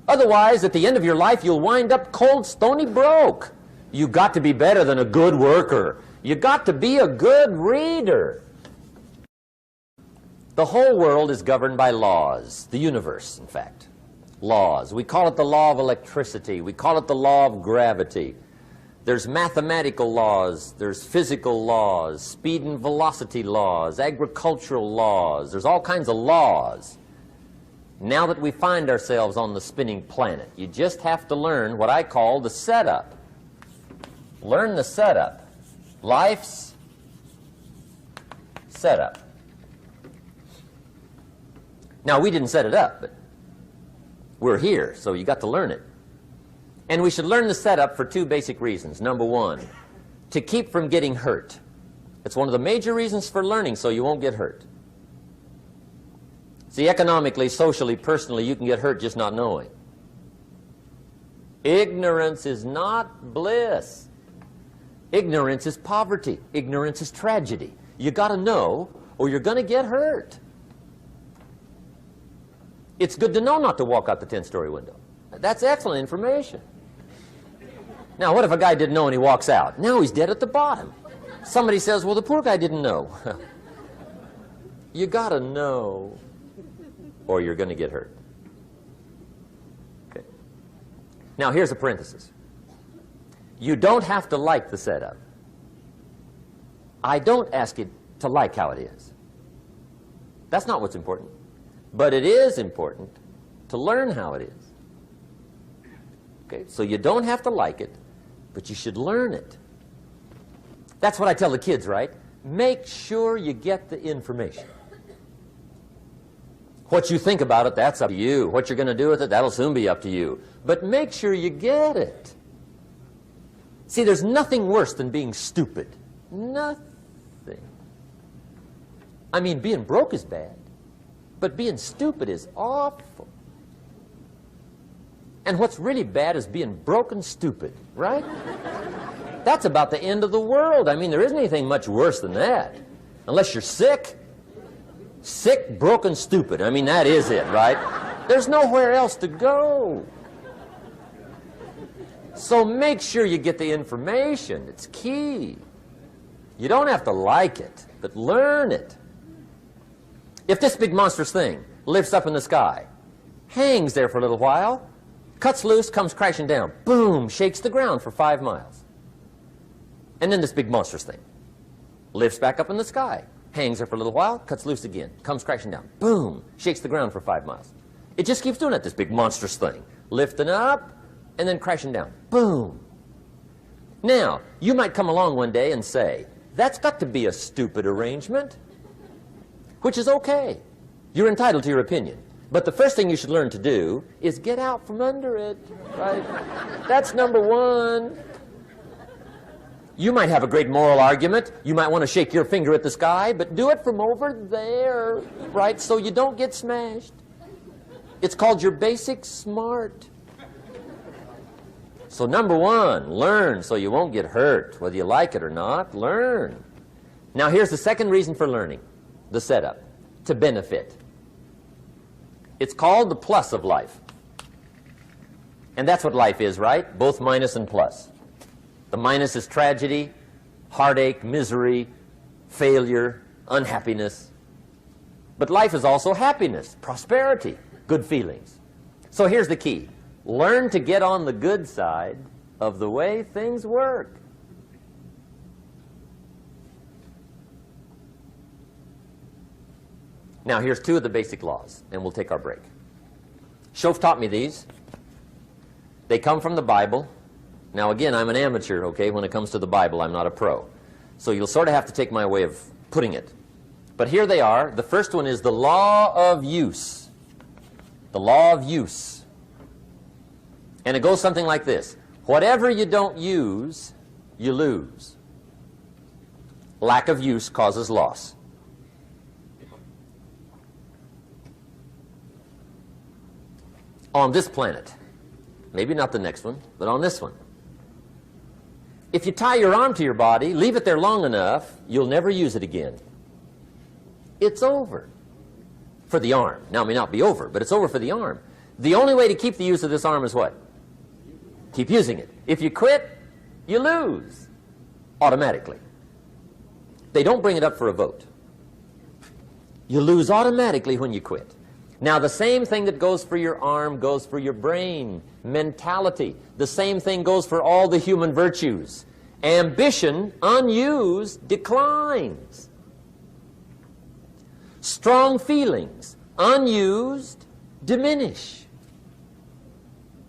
Otherwise, at the end of your life, you'll wind up cold, stony broke. You got to be better than a good worker. You got to be a good reader. The whole world is governed by laws. The universe, in fact. Laws. We call it the law of electricity. We call it the law of gravity. There's mathematical laws. There's physical laws. Speed and velocity laws. Agricultural laws. There's all kinds of laws. Now that we find ourselves on the spinning planet, you just have to learn what I call the setup. Learn the setup. Life's setup. Now, we didn't set it up, but we're here, so you got to learn it. And we should learn the setup for 2 basic reasons. Number 1, to keep from getting hurt. It's one of the major reasons for learning, so you won't get hurt. See, economically, socially, personally, you can get hurt just not knowing. Ignorance is not bliss. Ignorance is poverty. Ignorance is tragedy. You got to know, or you're going to get hurt. It's good to know not to walk out the 10-story window. That's excellent information. Now, what if a guy didn't know and he walks out? Now he's dead at the bottom. Somebody says, well, the poor guy didn't know. You got to know, or you're going to get hurt. Okay. Now, here's a parenthesis. You don't have to like the setup. I don't ask you to like how it is. That's not what's important. But it is important to learn how it is. Okay, so you don't have to like it, but you should learn it. That's what I tell the kids, right? Make sure you get the information. What you think about it, that's up to you. What you're going to do with it, that'll soon be up to you. But make sure you get it. See, there's nothing worse than being stupid. Nothing. I mean, being broke is bad, but being stupid is awful. And what's really bad is being broke and stupid, right? That's about the end of the world. I mean, there isn't anything much worse than that. Unless you're sick. Sick, broken, stupid. I mean, that is it, right? There's nowhere else to go. So make sure you get the information. It's key. You don't have to like it, but learn it. If this big monstrous thing lifts up in the sky, hangs there for a little while, cuts loose, comes crashing down, boom, shakes the ground for 5 miles. And then this big monstrous thing lifts back up in the sky, hangs there for a little while, cuts loose again, comes crashing down, boom, shakes the ground for 5 miles. It just keeps doing it, this big monstrous thing, lifting up and then crashing down, boom. Now, you might come along one day and say, that's got to be a stupid arrangement, which is okay. You're entitled to your opinion. But the first thing you should learn to do is get out from under it, right? That's number one. You might have a great moral argument. You might want to shake your finger at the sky, but do it from over there, right, so you don't get smashed. It's called your basic smart. So number one, learn so you won't get hurt, whether you like it or not. Learn. Now here's the second reason for learning, the setup, to benefit. It's called the plus of life. And that's what life is, right? Both minus and plus. The minus is tragedy, heartache, misery, failure, unhappiness. But life is also happiness, prosperity, good feelings. So here's the key. Learn to get on the good side of the way things work. Now, here's 2 of the basic laws, and we'll take our break. Shof taught me these. They come from the Bible. Now, again, I'm an amateur, okay, when it comes to the Bible. I'm not a pro. So you'll sort of have to take my way of putting it. But here they are. The first one is the law of use. The law of use. And it goes something like this. Whatever you don't use, you lose. Lack of use causes loss. On this planet, maybe not the next one, but on this one, if you tie your arm to your body, leave it there long enough, you'll never use it again. It's over for the arm. Now, it may not be over, but it's over for the arm. The only way to keep the use of this arm is what? Keep using it. If you quit, you lose automatically. They don't bring it up for a vote. You lose automatically when you quit. Now, the same thing that goes for your arm goes for your brain, mentality. The same thing goes for all the human virtues. Ambition, unused, declines. Strong feelings, unused, diminish.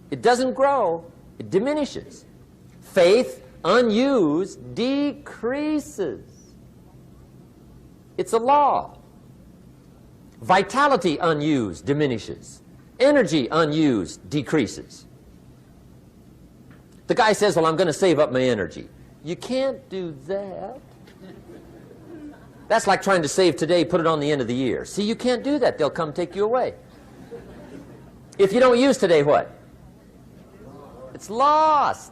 It doesn't grow, it diminishes. Faith, unused, decreases. It's a law. Vitality unused diminishes. Energy unused decreases. The guy says, well, I'm going to save up my energy. You can't do that. That's like trying to save today, put it on the end of the year. See, you can't do that. They'll come take you away. If you don't use today, what? It's lost.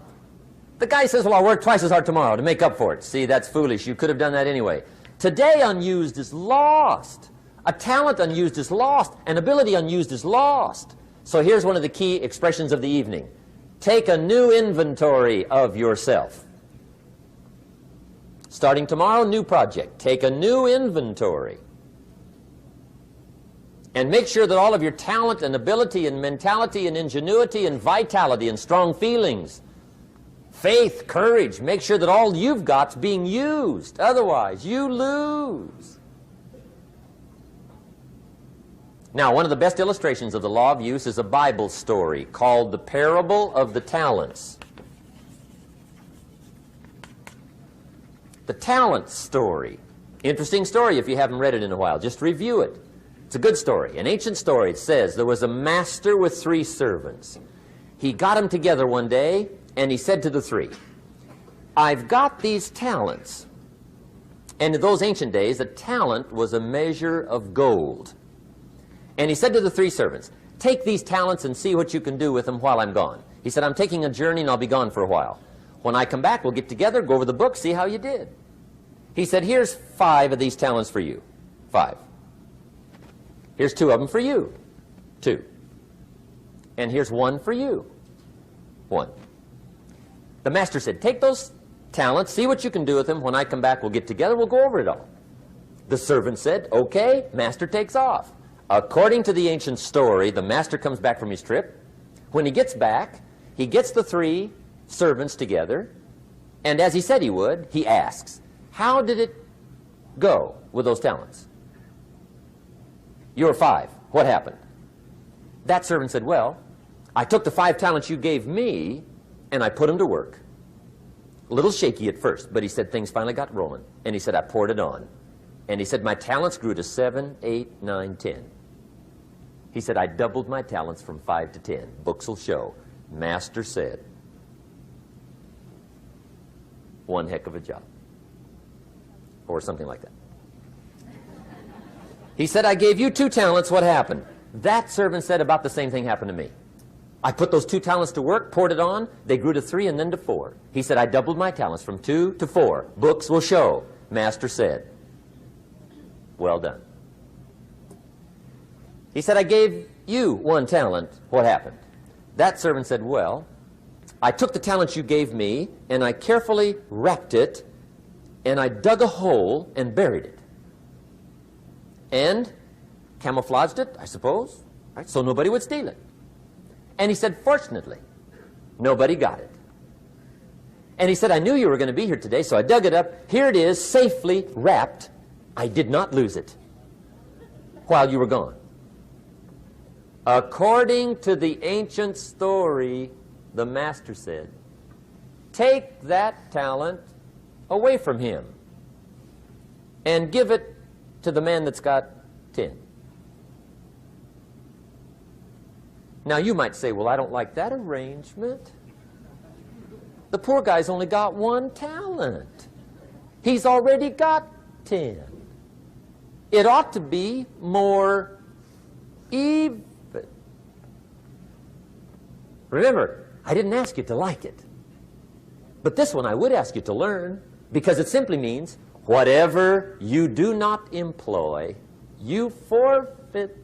The guy says, well, I'll work twice as hard tomorrow to make up for it. See, that's foolish. You could have done that anyway. Today unused is lost. A talent unused is lost. An ability unused is lost. So here's one of the key expressions of the evening. Take a new inventory of yourself. Starting tomorrow, new project. Take a new inventory. And make sure that all of your talent and ability and mentality and ingenuity and vitality and strong feelings, faith, courage, make sure that all you've got's being used. Otherwise, you lose. Now, one of the best illustrations of the law of use is a Bible story called the Parable of the Talents. The talent story. Interesting story if you haven't read it in a while. Just review it. It's a good story. An ancient story. It says there was a master with 3 servants. He got them together one day and he said to the 3, I've got these talents. And in those ancient days, a talent was a measure of gold. And he said to the 3 servants, take these talents and see what you can do with them while I'm gone. He said, I'm taking a journey and I'll be gone for a while. When I come back, we'll get together, go over the book, see how you did. He said, here's 5 of these talents for you. 5. Here's 2 of them for you. 2. And here's 1 for you. 1. The master said, take those talents, see what you can do with them. When I come back, we'll get together, we'll go over it all. The servant said, okay, master takes off. According to the ancient story, the master comes back from his trip. When he gets back, he gets the 3 servants together, and as he said he would, he asks, how did it go with those talents? You're 5. What happened? That servant said, well, I took the 5 talents you gave me, and I put them to work. A little shaky at first, but he said things finally got rolling. And he said, I poured it on. And he said, my talents grew to 7, 8, 9, 10. He said, I doubled my talents from 5 to 10. Books will show. Master said, one heck of a job. Or something like that. He said, I gave you 2 talents. What happened? That servant said about the same thing happened to me. I put those 2 talents to work, poured it on, they grew to 3 and then to 4. He said, I doubled my talents from 2 to 4. Books will show. Master said, well done. He said, I gave you 1 talent. What happened? That servant said, well, I took the talents you gave me and I carefully wrapped it and I dug a hole and buried it. And camouflaged it, I suppose, right, so nobody would steal it. And he said, fortunately, nobody got it. And he said, I knew you were going to be here today, so I dug it up. Here it is, safely wrapped. I did not lose it while you were gone. According to the ancient story, the master said, take that talent away from him and give it to the man that's got 10. Now you might say, well, I don't like that arrangement. The poor guy's only got 1 talent. He's already got 10. It ought to be more even. Remember, I didn't ask you to like it. But this one I would ask you to learn, because it simply means whatever you do not employ, you forfeit.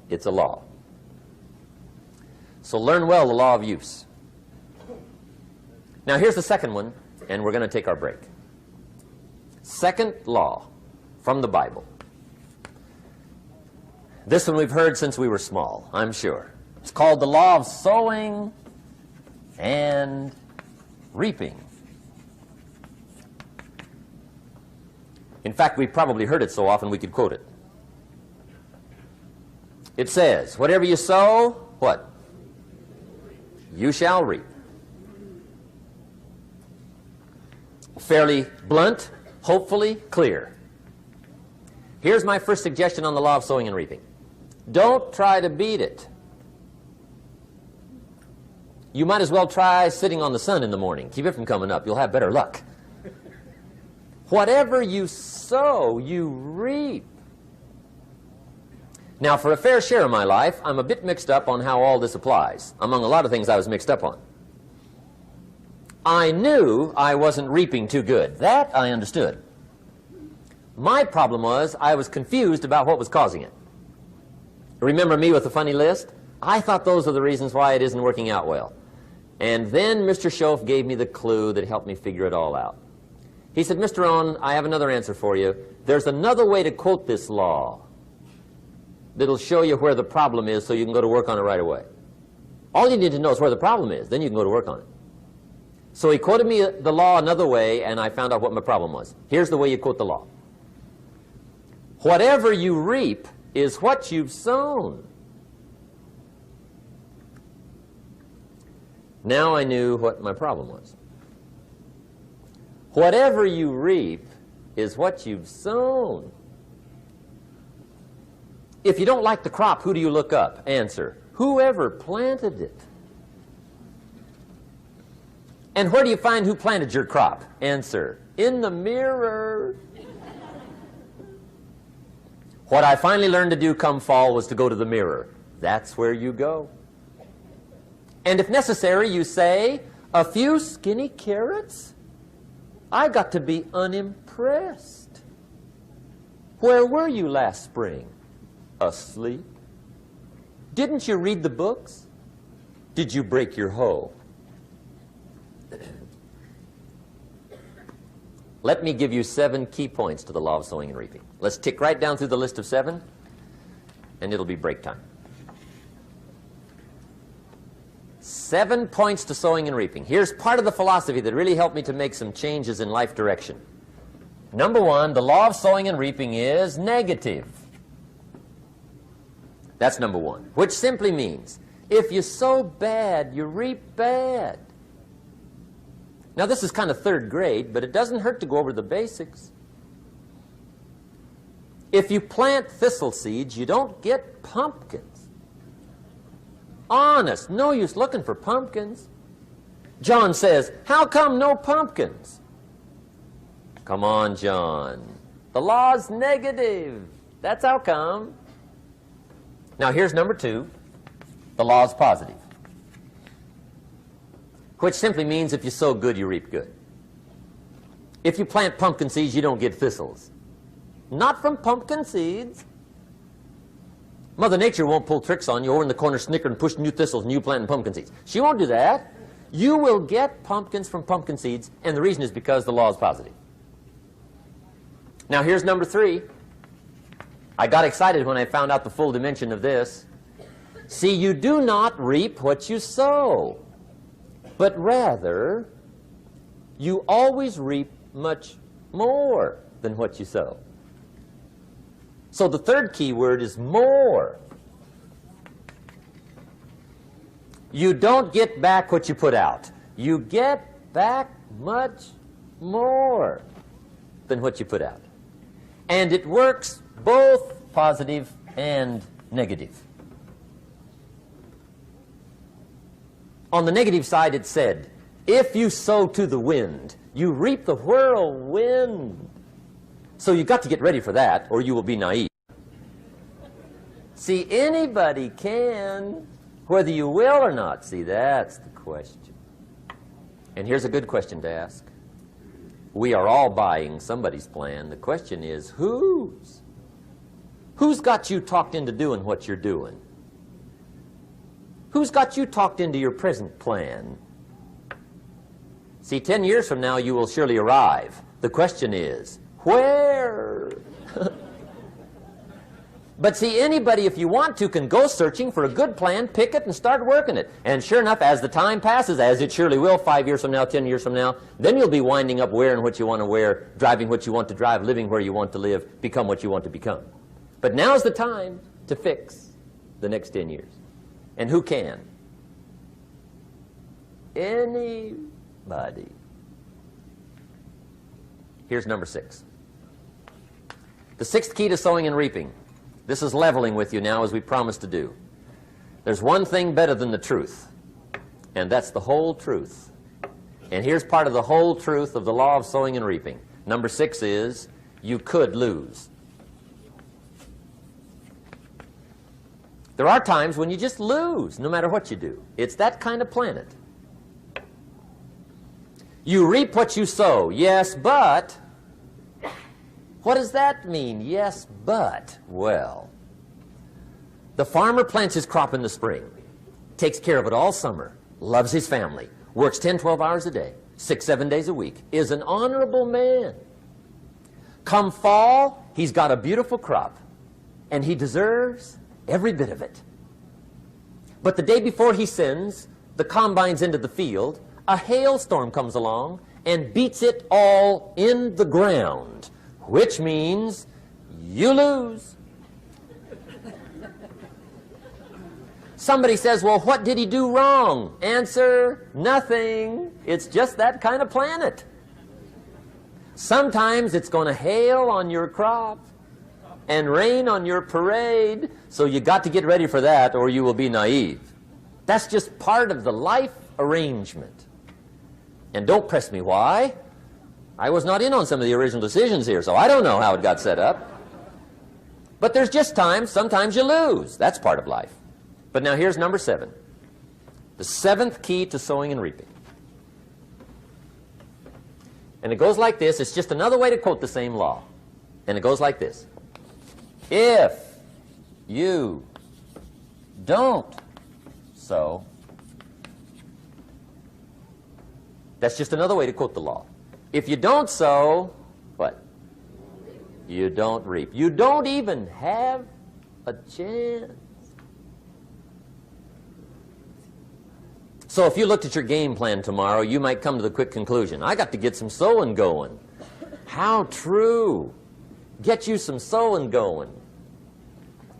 It's a law. So learn well the law of use. Now here's the second one, and we're going to take our break. Second law from the Bible. This one we've heard since we were small, I'm sure. It's called the law of sowing and reaping. In fact, we've probably heard it so often we could quote it. It says, whatever you sow, what? You shall reap. Fairly blunt, hopefully clear. Here's my first suggestion on the law of sowing and reaping. Don't try to beat it. You might as well try sitting on the sun in the morning. Keep it from coming up. You'll have better luck. Whatever you sow, you reap. Now, for a fair share of my life, I'm a bit mixed up on how all this applies. Among a lot of things I was mixed up on. I knew I wasn't reaping too good. That I understood. My problem was I was confused about what was causing it. Remember me with the funny list? I thought those are the reasons why it isn't working out well. And then Mr. Schoaf gave me the clue that helped me figure it all out. He said, Mr. Rohn, I have another answer for you. There's another way to quote this law that'll show you where the problem is so you can go to work on it right away. All you need to know is where the problem is, then you can go to work on it. So he quoted me the law another way, and I found out what my problem was. Here's the way you quote the law. Whatever you reap is what you've sown. Now I knew what my problem was. Whatever you reap is what you've sown. If you don't like the crop, who do you look up? Answer, whoever planted it. And where do you find who planted your crop? Answer, in the mirror. What I finally learned to do come fall was to go to the mirror. That's where you go. And if necessary, you say, a few skinny carrots? I got to be unimpressed. Where were you last spring? Asleep. Didn't you read the books? Did you break your hoe? Let me give you 7 key points to the law of sowing and reaping. Let's tick right down through the list of 7, and it'll be break time. 7 points to sowing and reaping. Here's part of the philosophy that really helped me to make some changes in life direction. Number 1, the law of sowing and reaping is negative. That's number 1, which simply means if you sow bad, you reap bad. Now, this is kind of 3rd grade, but it doesn't hurt to go over the basics. If you plant thistle seeds, you don't get pumpkins. Honest, no use looking for pumpkins. John says, how come no pumpkins? Come on, John. The law's negative. That's how come. Now, here's number 2. The law's positive, which simply means if you sow good, you reap good. If you plant pumpkin seeds, you don't get thistles. Not from pumpkin seeds. Mother Nature won't pull tricks on you over in the corner snickering and pushing you thistles and you planting pumpkin seeds. She won't do that. You will get pumpkins from pumpkin seeds, and the reason is because the law is positive. Now, here's number 3. I got excited when I found out the full dimension of this. See, you do not reap what you sow, but rather you always reap much more than what you sow. So the 3rd key word is more. You don't get back what you put out. You get back much more than what you put out. And it works both positive and negative. On the negative side, it said, if you sow to the wind, you reap the whirlwind. So you've got to get ready for that, or you will be naive. See, anybody can, whether you will or not. See, that's the question. And here's a good question to ask. We are all buying somebody's plan. The question is, whose? Who's got you talked into doing what you're doing? Who's got you talked into your present plan? See, 10 years from now, you will surely arrive. The question is, where? But see, anybody, if you want to, can go searching for a good plan, pick it, and start working it. And sure enough, as the time passes, as it surely will 5 years from now, 10 years from now, then you'll be winding up wearing what you want to wear, driving what you want to drive, living where you want to live, become what you want to become. But now's the time to fix the next 10 years. And who can? Anybody. Here's number 6. The 6th key to sowing and reaping. This is leveling with you now, as we promised to do. There's one thing better than the truth, and that's the whole truth. And here's part of the whole truth of the law of sowing and reaping. Number 6 is, you could lose. There are times when you just lose, no matter what you do. It's that kind of planet. You reap what you sow, yes, but... What does that mean? Yes, but, well, the farmer plants his crop in the spring, takes care of it all summer, loves his family, works 10, 12 hours a day, 6, 7 days a week, is an honorable man. Come fall, he's got a beautiful crop, and he deserves every bit of it. But the day before he sends the combines into the field, a hailstorm comes along and beats it all in the ground, which means you lose. Somebody says, well, what did he do wrong? Answer, nothing. It's just that kind of planet. Sometimes it's going to hail on your crop and rain on your parade, so you got to get ready for that or you will be naive. That's just part of the life arrangement. And don't press me why. I was not in on some of the original decisions here, so I don't know how it got set up. But there's just times, sometimes you lose. That's part of life. But now here's number 7. The 7th key to sowing and reaping. And it goes like this. It's just another way to quote the same law. And it goes like this. If you don't sow, that's just another way to quote the law. If you don't sow, what? You don't reap. You don't even have a chance. So if you looked at your game plan tomorrow, you might come to the quick conclusion, I got to get some sowing going. How true. Get you some sowing going.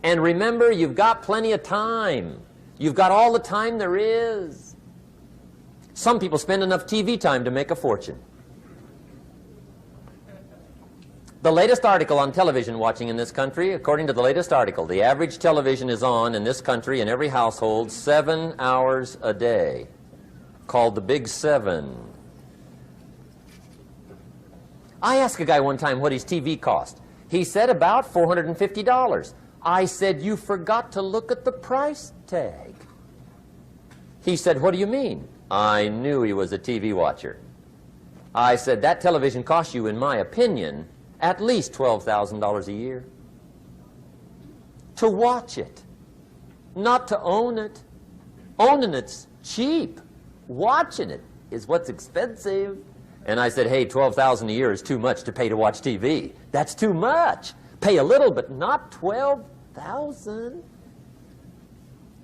And remember, you've got plenty of time. You've got all the time there is. Some people spend enough TV time to make a fortune. The latest article on television watching in this country, according to the latest article, the average television is on in this country in every household 7 hours a day, called the Big 7. I asked a guy one time what his TV cost. He said about $450. I said, you forgot to look at the price tag. He said, what do you mean? I knew he was a TV watcher. I said, that television costs you, in my opinion, at least $12,000 a year. To watch it, not to own it. Owning it's cheap. Watching it is what's expensive. And I said, hey, $12,000 a year is too much to pay to watch TV. That's too much. Pay a little, but not $12,000.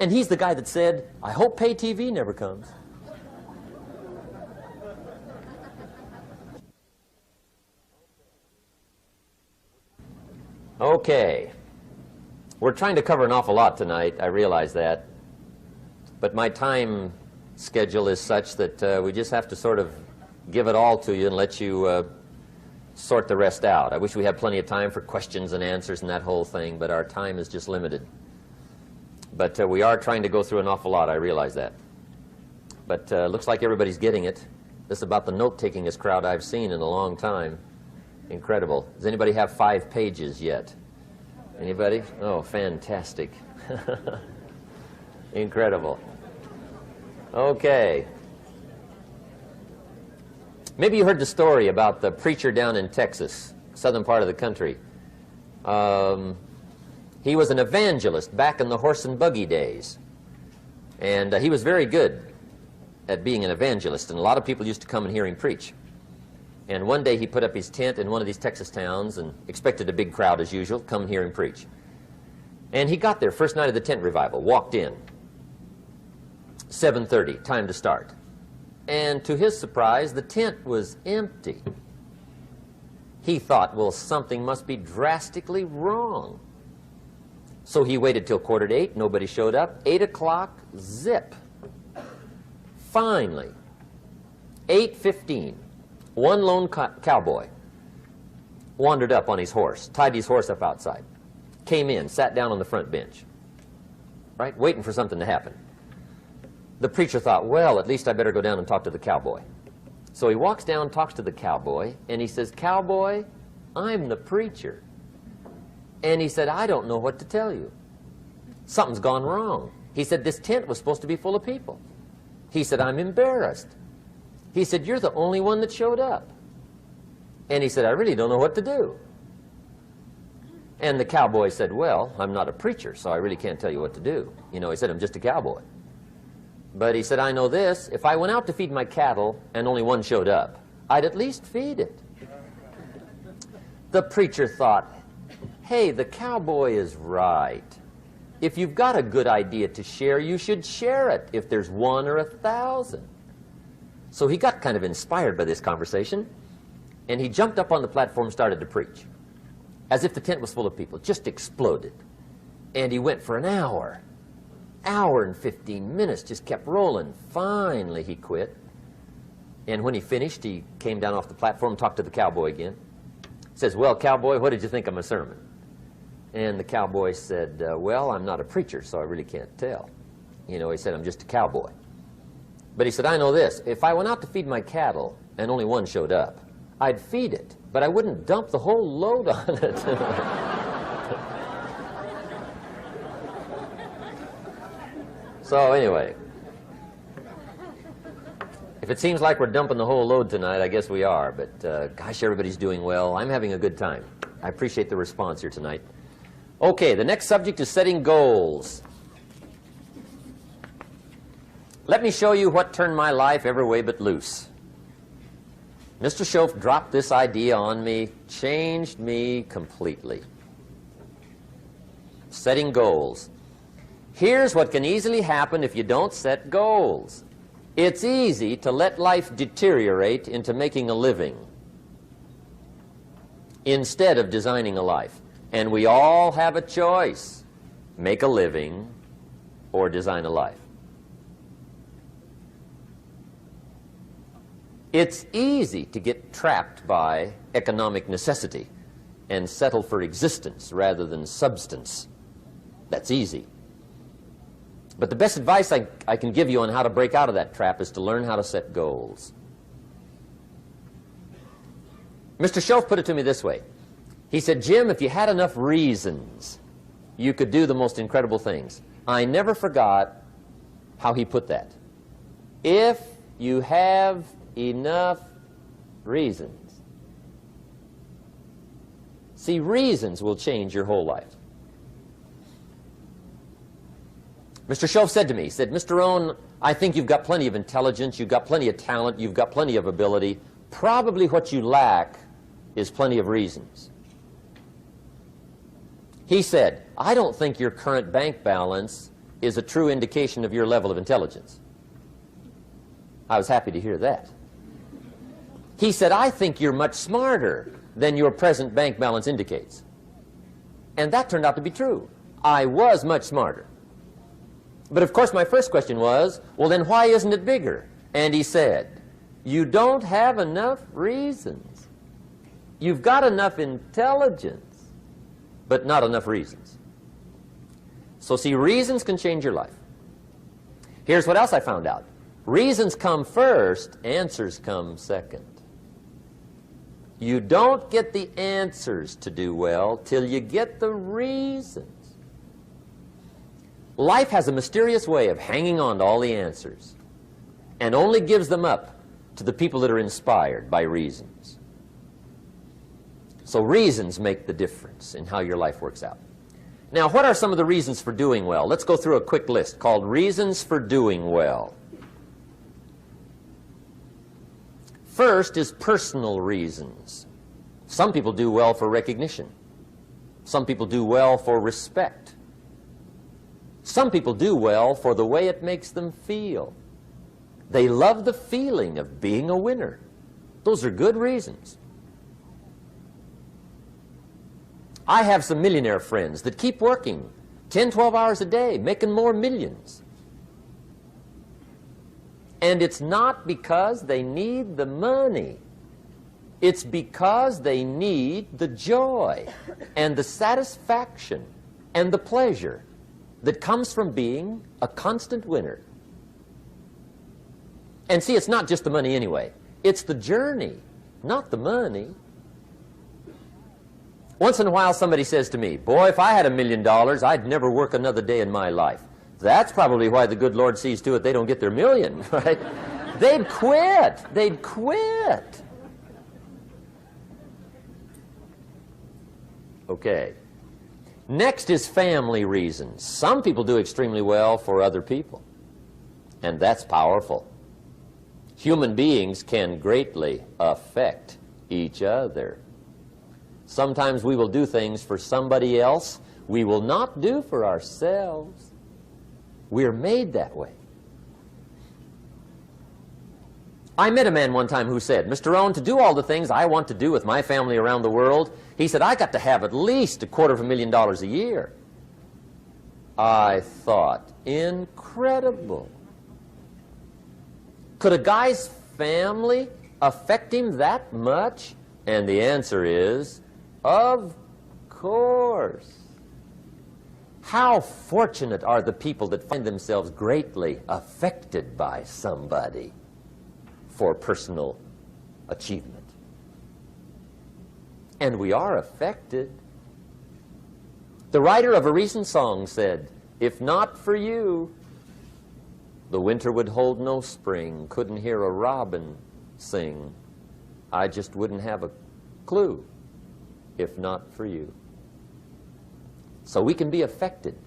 And he's the guy that said, I hope pay TV never comes. Okay. We're trying to cover an awful lot tonight, I realize that. But my time schedule is such that we just have to sort of give it all to you and let you sort the rest out. I wish we had plenty of time for questions and answers and that whole thing, but our time is just limited. But we are trying to go through an awful lot, I realize that. But looks like everybody's getting it. This is about the note-takingest crowd I've seen in a long time. Incredible. Does anybody have 5 pages yet? Anybody? Oh, fantastic. Incredible. Okay. Maybe you heard the story about the preacher down in Texas, southern part of the country. He was an evangelist back in the horse and buggy days. And he was very good at being an evangelist, and a lot of people used to come and hear him preach. And one day he put up his tent in one of these Texas towns and expected a big crowd as usual, come and hear him preach. And he got there, first night of the tent revival, walked in. 7:30, time to start. And to his surprise, the tent was empty. He thought, well, something must be drastically wrong. So he waited till 7:45, nobody showed up. 8 o'clock, zip. Finally, 8:15, one lone cowboy wandered up on his horse, tied his horse up outside, came in, sat down on the front bench, right, waiting for something to happen. The preacher thought, well, at least I better go down and talk to the cowboy. So he walks down, talks to the cowboy, and he says, cowboy, I'm the preacher. And he said, I don't know what to tell you. Something's gone wrong. He said, this tent was supposed to be full of people. He said, I'm embarrassed. He said, you're the only one that showed up. And he said, I really don't know what to do. And the cowboy said, well, I'm not a preacher, so I really can't tell you what to do. You know, he said, I'm just a cowboy. But he said, I know this, if I went out to feed my cattle and only one showed up, I'd at least feed it. The preacher thought, hey, the cowboy is right. If you've got a good idea to share, you should share it, if there's 1 or 1,000. So he got kind of inspired by this conversation, and he jumped up on the platform and started to preach, as if the tent was full of people, just exploded. And he went for an hour and 15 minutes, just kept rolling. Finally, he quit. And when he finished, he came down off the platform, talked to the cowboy again. Says, well, cowboy, what did you think of my sermon? And the cowboy said, well, I'm not a preacher, so I really can't tell. You know, he said, I'm just a cowboy. But he said, I know this. If I went out to feed my cattle and only one showed up, I'd feed it, but I wouldn't dump the whole load on it. So anyway, if it seems like we're dumping the whole load tonight, I guess we are. But gosh, everybody's doing well. I'm having a good time. I appreciate the response here tonight. Okay, the next subject is setting goals. Let me show you what turned my life every way but loose. Mr. Schoaf dropped this idea on me, changed me completely. Setting goals. Here's what can easily happen if you don't set goals. It's easy to let life deteriorate into making a living instead of designing a life. And we all have a choice: make a living or design a life. It's easy to get trapped by economic necessity and settle for existence rather than substance. That's easy. But the best advice I can give you on how to break out of that trap is to learn how to set goals. Mr. Schoaf put it to me this way. He said, Jim, if you had enough reasons, you could do the most incredible things. I never forgot how he put that. If you have enough reasons. See, reasons will change your whole life. Mr. Schoaf said to me, he said, Mr. Rohn, I think you've got plenty of intelligence, you've got plenty of talent, you've got plenty of ability. Probably what you lack is plenty of reasons. He said, I don't think your current bank balance is a true indication of your level of intelligence. I was happy to hear that. He said, I think you're much smarter than your present bank balance indicates. And that turned out to be true. I was much smarter. But of course my first question was, well then why isn't it bigger? And he said, you don't have enough reasons. You've got enough intelligence, but not enough reasons. So see, reasons can change your life. Here's what else I found out. Reasons come first, answers come second. You don't get the answers to do well till you get the reasons. Life has a mysterious way of hanging on to all the answers and only gives them up to the people that are inspired by reasons. So reasons make the difference in how your life works out. Now, what are some of the reasons for doing well? Let's go through a quick list called Reasons for Doing Well. First is personal reasons. Some people do well for recognition. Some people do well for respect. Some people do well for the way it makes them feel. They love the feeling of being a winner. Those are good reasons. I have some millionaire friends that keep working 10, 12 hours a day, making more millions. And it's not because they need the money. It's because they need the joy and the satisfaction and the pleasure that comes from being a constant winner. And see, it's not just the money anyway. It's the journey, not the money. Once in a while somebody says to me, boy, if I had $1 million, I'd never work another day in my life. That's probably why the good Lord sees to it they don't get their million, right? They'd quit. They'd quit. Okay. Next is family reasons. Some people do extremely well for other people, and that's powerful. Human beings can greatly affect each other. Sometimes we will do things for somebody else we will not do for ourselves. We're made that way. I met a man one time who said, Mr. Rohn, to do all the things I want to do with my family around the world, he said, I got to have at least $250,000 a year. I thought, incredible. Could a guy's family affect him that much? And the answer is, of course. How fortunate are the people that find themselves greatly affected by somebody for personal achievement. And we are affected. The writer of a recent song said, "If not for you, the winter would hold no spring, couldn't hear a robin sing. I just wouldn't have a clue if not for you." So we can be affected.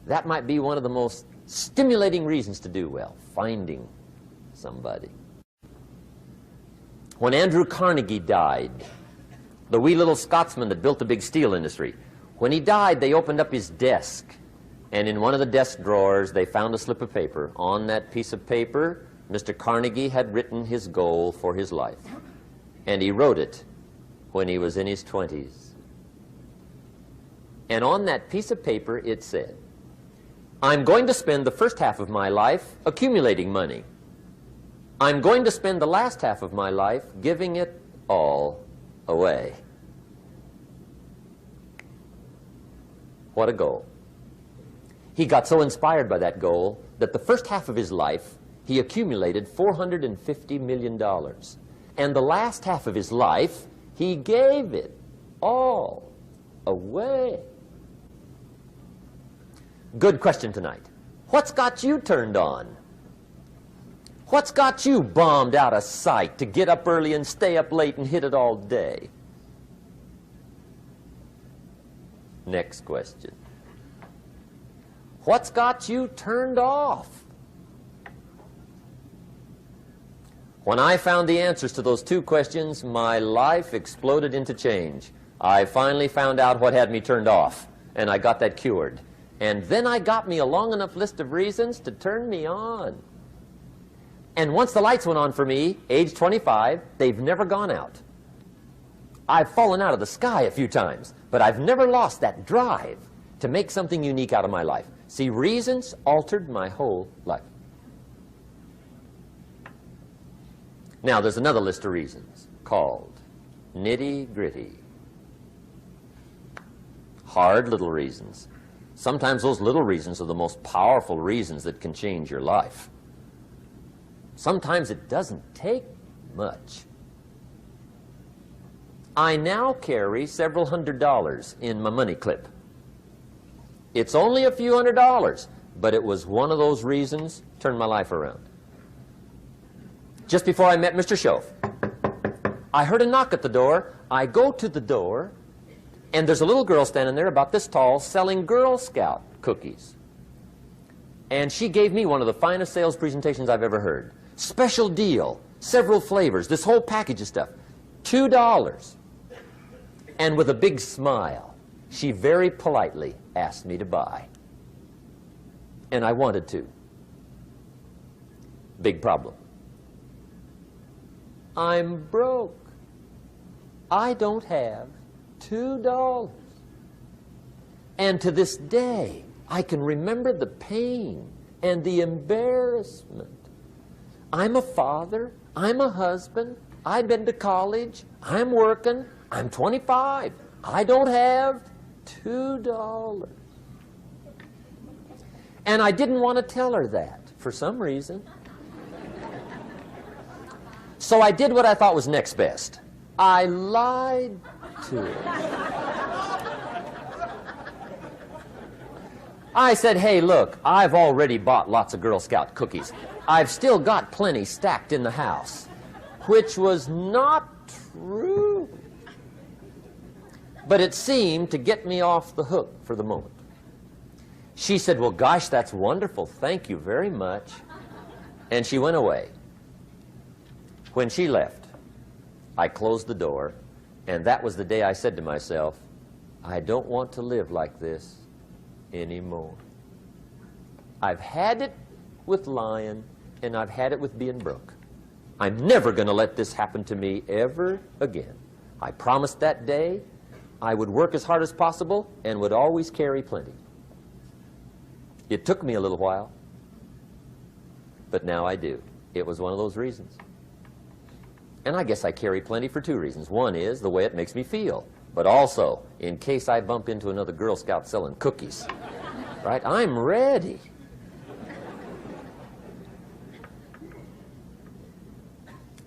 That might be one of the most stimulating reasons to do well, finding somebody. When Andrew Carnegie died, the wee little Scotsman that built the big steel industry, when he died, they opened up his desk, and in one of the desk drawers, they found a slip of paper. On that piece of paper, Mr. Carnegie had written his goal for his life, and he wrote it when he was in his 20s. And on that piece of paper, it said, "I'm going to spend the first half of my life accumulating money. I'm going to spend the last half of my life giving it all away." What a goal. He got so inspired by that goal that the first half of his life, he accumulated $450 million. And the last half of his life, he gave it all away. Good question tonight. What's got you turned on? What's got you bombed out of sight to get up early and stay up late and hit it all day? Next question. What's got you turned off? When I found the answers to those two questions, my life exploded into change. I finally found out what had me turned off, and I got that cured. And then I got me a long enough list of reasons to turn me on. And once the lights went on for me, age 25, they've never gone out. I've fallen out of the sky a few times, but I've never lost that drive to make something unique out of my life. See, reasons altered my whole life. Now, there's another list of reasons called nitty-gritty. Hard little reasons. Sometimes those little reasons are the most powerful reasons that can change your life. Sometimes it doesn't take much. I now carry several $100s in my money clip. It's only a few $100s, but it was one of those reasons turned my life around. Just before I met Mr. Schoaf, I heard a knock at the door. I go to the door, and there's a little girl standing there about this tall selling Girl Scout cookies. And she gave me one of the finest sales presentations I've ever heard. Special deal, several flavors, this whole package of stuff, $2. And with a big smile, she very politely asked me to buy. And I wanted to. Big problem. I'm broke. I don't have $2. And to this day, I can remember the pain and the embarrassment. I'm a father, I'm a husband, I've been to college, I'm working, I'm 25, I don't have $2. And I didn't want to tell her that for some reason. So I did what I thought was next best. I lied to her. I said, "Hey, look, I've already bought lots of Girl Scout cookies. I've still got plenty stacked in the house," which was not true. But it seemed to get me off the hook for the moment. She said, "Well, gosh, that's wonderful. Thank you very much." And she went away. When she left, I closed the door, and that was the day I said to myself, I don't want to live like this anymore. I've had it with lying, and I've had it with being broke. I'm never going to let this happen to me ever again. I promised that day I would work as hard as possible and would always carry plenty. It took me a little while, but now I do. It was one of those reasons. And I guess I carry plenty for two reasons. One is the way it makes me feel, but also in case I bump into another Girl Scout selling cookies. right? I'm ready.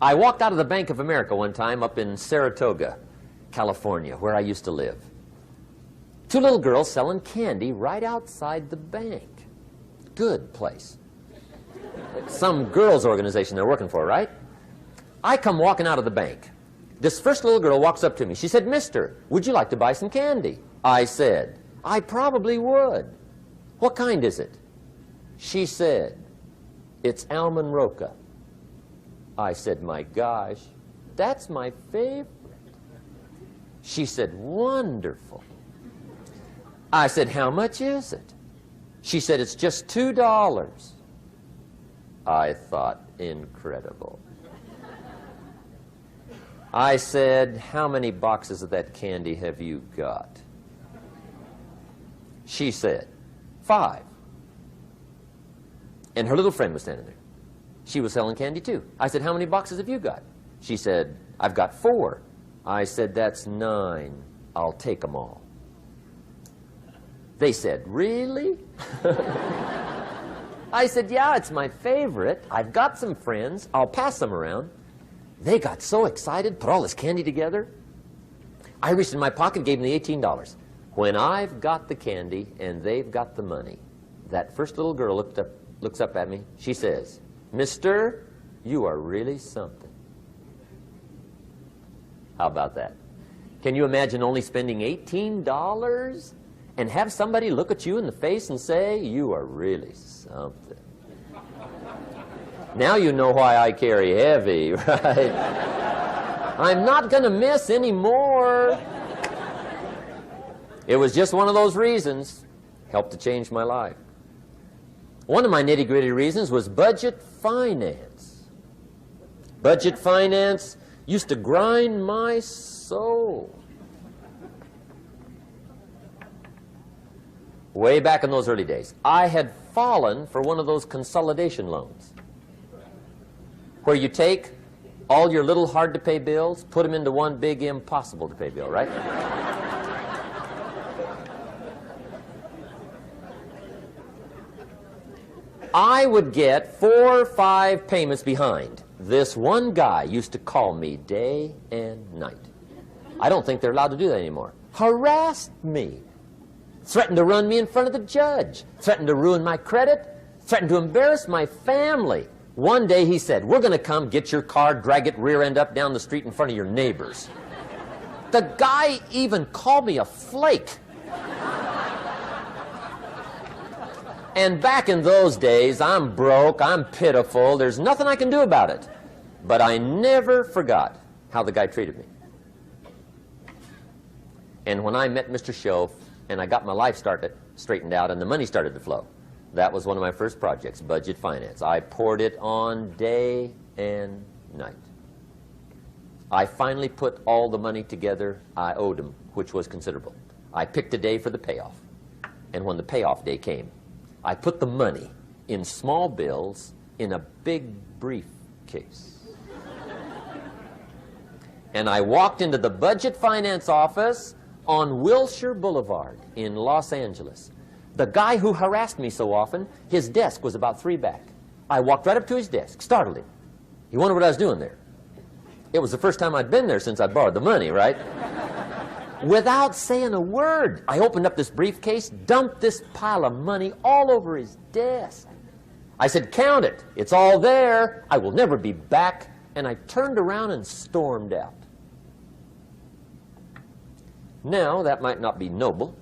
I walked out of the Bank of America one time up in Saratoga, California, where I used to live. Two little girls selling candy right outside the bank. Good place. Some girls' organization they're working for, right? I come walking out of the bank. This first little girl walks up to me. She said, "Mister, would you like to buy some candy?" I said, "I probably would." "What kind is it?" She said, "It's almond roca." I said, "My gosh, that's my favorite." She said, "Wonderful." I said, "How much is it?" She said, "It's just $2. I thought, incredible. I said, "How many boxes of that candy have you got?" She said, 5. And her little friend was standing there. She was selling candy too. I said, "How many boxes have you got?" She said, "I've got 4. I said, "That's 9. I'll take them all." They said, "Really?" I said, "Yeah, it's my favorite. I've got some friends. I'll pass them around." They got so excited, put all this candy together. I reached in my pocket, gave them the $18. When I've got the candy and they've got the money, that first little girl looks up at me. She says, "Mister, you are really something." How about that? Can you imagine only spending $18 and have somebody look at you in the face and say, "You are really something"? Now you know why I carry heavy, right? I'm not going to miss anymore. It was just one of those reasons. Helped to change my life. One of my nitty-gritty reasons was budget finance. Budget finance used to grind my soul. Way back in those early days, I had fallen for one of those consolidation loans, where you take all your little hard-to-pay bills, put them into one big impossible-to-pay bill, right? I would get 4 or 5 payments behind. This one guy used to call me day and night. I don't think they're allowed to do that anymore. Harassed me. Threatened to run me in front of the judge. Threatened to ruin my credit. Threatened to embarrass my family. One day he said, "We're going to come get your car, drag it rear end up down the street in front of your neighbors." The guy even called me a flake. And back in those days, I'm broke, I'm pitiful, there's nothing I can do about it. But I never forgot how the guy treated me. And when I met Mr. Schoaf and I got my life straightened out and the money started to flow, that was one of my first projects, budget finance. I poured it on day and night. I finally put all the money together I owed him, which was considerable. I picked a day for the payoff. And when the payoff day came, I put the money in small bills in a big briefcase. And I walked into the budget finance office on Wilshire Boulevard in Los Angeles. The guy who harassed me so often, his desk was about 3 back. I walked right up to his desk, startled him. He wondered what I was doing there. It was the first time I'd been there since I borrowed the money, right? Without saying a word, I opened up this briefcase, dumped this pile of money all over his desk. I said, "Count it. It's all there. I will never be back." And I turned around and stormed out. Now, that might not be noble,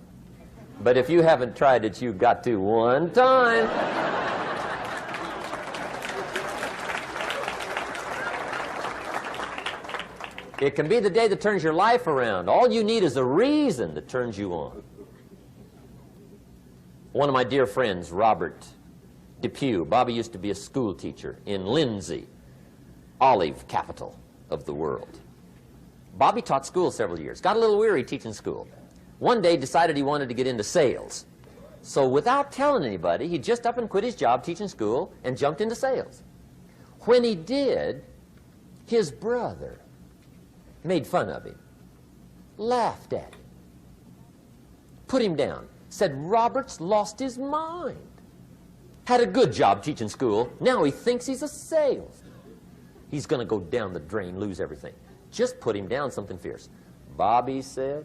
but if you haven't tried it, you've got to one time. It can be the day that turns your life around. All you need is a reason that turns you on. One of my dear friends, Robert Depew, Bobby used to be a school teacher in Lindsay, olive capital of the world. Bobby taught school several years, got a little weary teaching school. One day decided he wanted to get into sales. So without telling anybody, he just up and quit his job teaching school and jumped into sales. When he did, his brother made fun of him, laughed at him, put him down, said Robert's lost his mind. Had a good job teaching school. Now he thinks he's a salesman. He's going to go down the drain, lose everything. Just put him down something fierce. Bobby said,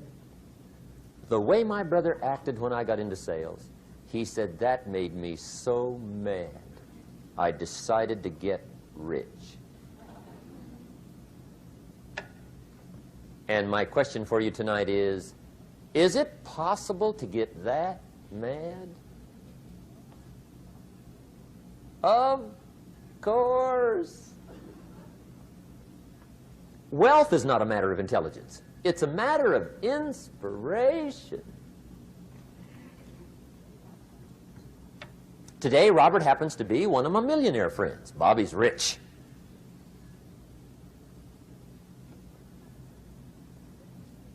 the way my brother acted when I got into sales, he said that made me so mad. I decided to get rich. And my question for you tonight is it possible to get that mad? Of course. Wealth is not a matter of intelligence. It's a matter of inspiration. Today, Robert happens to be one of my millionaire friends. Bobby's rich.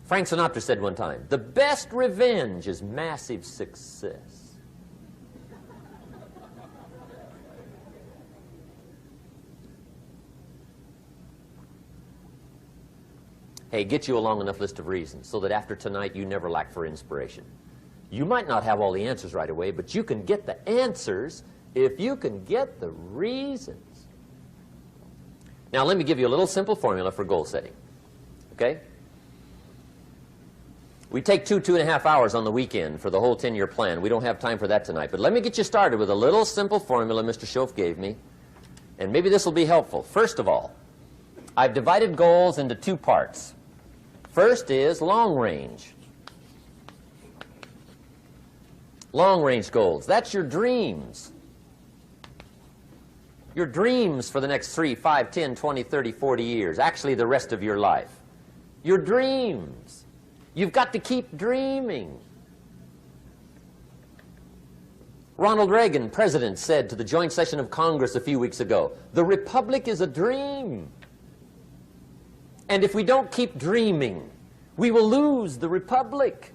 Frank Sinatra said one time, the best revenge is massive success. Hey, get you a long enough list of reasons so that after tonight you never lack for inspiration. You might not have all the answers right away, but you can get the answers if you can get the reasons. Now, let me give you a little simple formula for goal setting. Okay? We take 2.5 hours on the weekend for the whole 10-year plan. We don't have time for that tonight. But let me get you started with a little simple formula Mr. Schoaf gave me. And maybe this will be helpful. First of all, I've divided goals into 2 parts. First is long range. Long range goals. That's your dreams. Your dreams for the next 3, 5, 10, 20, 30, 40 years. Actually, the rest of your life. Your dreams. You've got to keep dreaming. Ronald Reagan, president, said to the joint session of Congress a few weeks ago, the Republic is a dream. And if we don't keep dreaming, we will lose the Republic.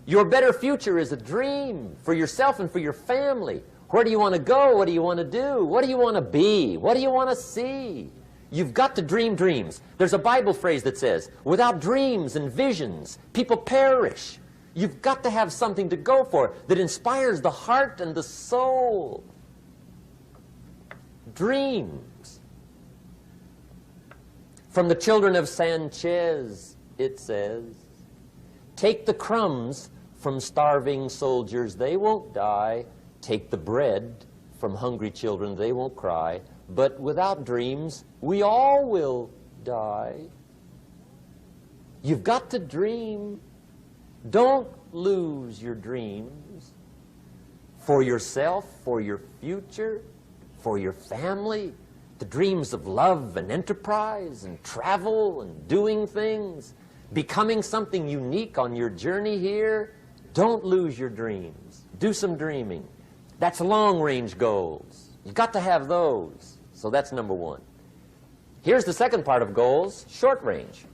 Your better future is a dream for yourself and for your family. Where do you want to go? What do you want to do? What do you want to be? What do you want to see? You've got to dream dreams. There's a Bible phrase that says, without dreams and visions, people perish. You've got to have something to go for that inspires the heart and the soul. Dreams. From the children of Sanchez, it says, take the crumbs from starving soldiers, they won't die. Take the bread from hungry children, they won't cry. But without dreams, we all will die. You've got to dream. Don't lose your dreams for yourself, for your future, for your family. The dreams of love and enterprise and travel and doing things, becoming something unique on your journey here. Don't lose your dreams. Do some dreaming. That's long-range goals. You've got to have those. So that's number 1. Here's the second part of goals, short range.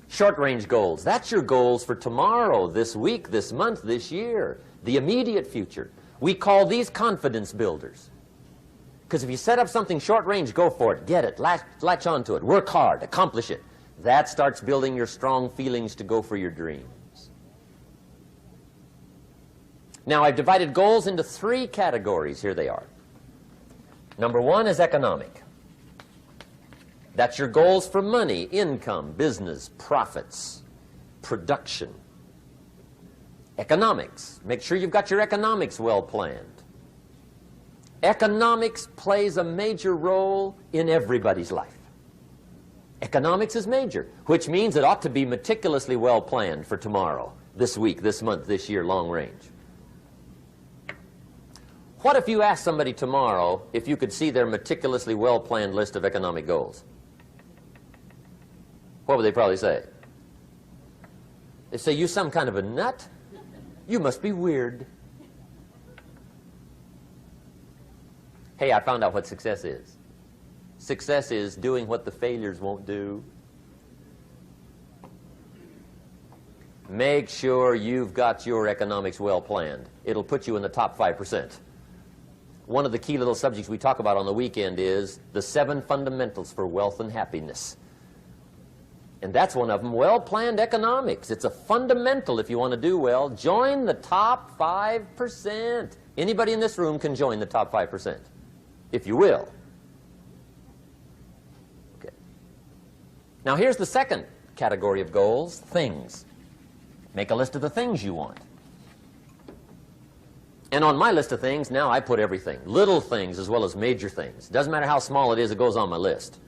Short-range goals. That's your goals for tomorrow, this week, this month, this year, the immediate future. We call these confidence builders. Because if you set up something short-range, go for it, get it, latch onto it, work hard, accomplish it. That starts building your strong feelings to go for your dreams. Now, I've divided goals into 3 categories. Here they are. Number 1 is economic. That's your goals for money, income, business, profits, production. Economics. Make sure you've got your economics well planned. Economics plays a major role in everybody's life. Economics is major, which means it ought to be meticulously well planned for tomorrow, this week, this month, this year, long range. What if you asked somebody tomorrow if you could see their meticulously well-planned list of economic goals? What would they probably say? They say, you some kind of a nut? You must be weird. Hey, I found out what success is. Success is doing what the failures won't do. Make sure you've got your economics well planned. It'll put you in the top 5%. One of the key little subjects we talk about on the weekend is the 7 fundamentals for wealth and happiness. And that's one of them, well-planned economics. It's a fundamental if you want to do well. Join the top 5%. Anybody in this room can join the top 5%, if you will. Okay. Now here's the second category of goals, things. Make a list of the things you want. And on my list of things, now I put everything. Little things as well as major things. Doesn't matter how small it is, it goes on my list.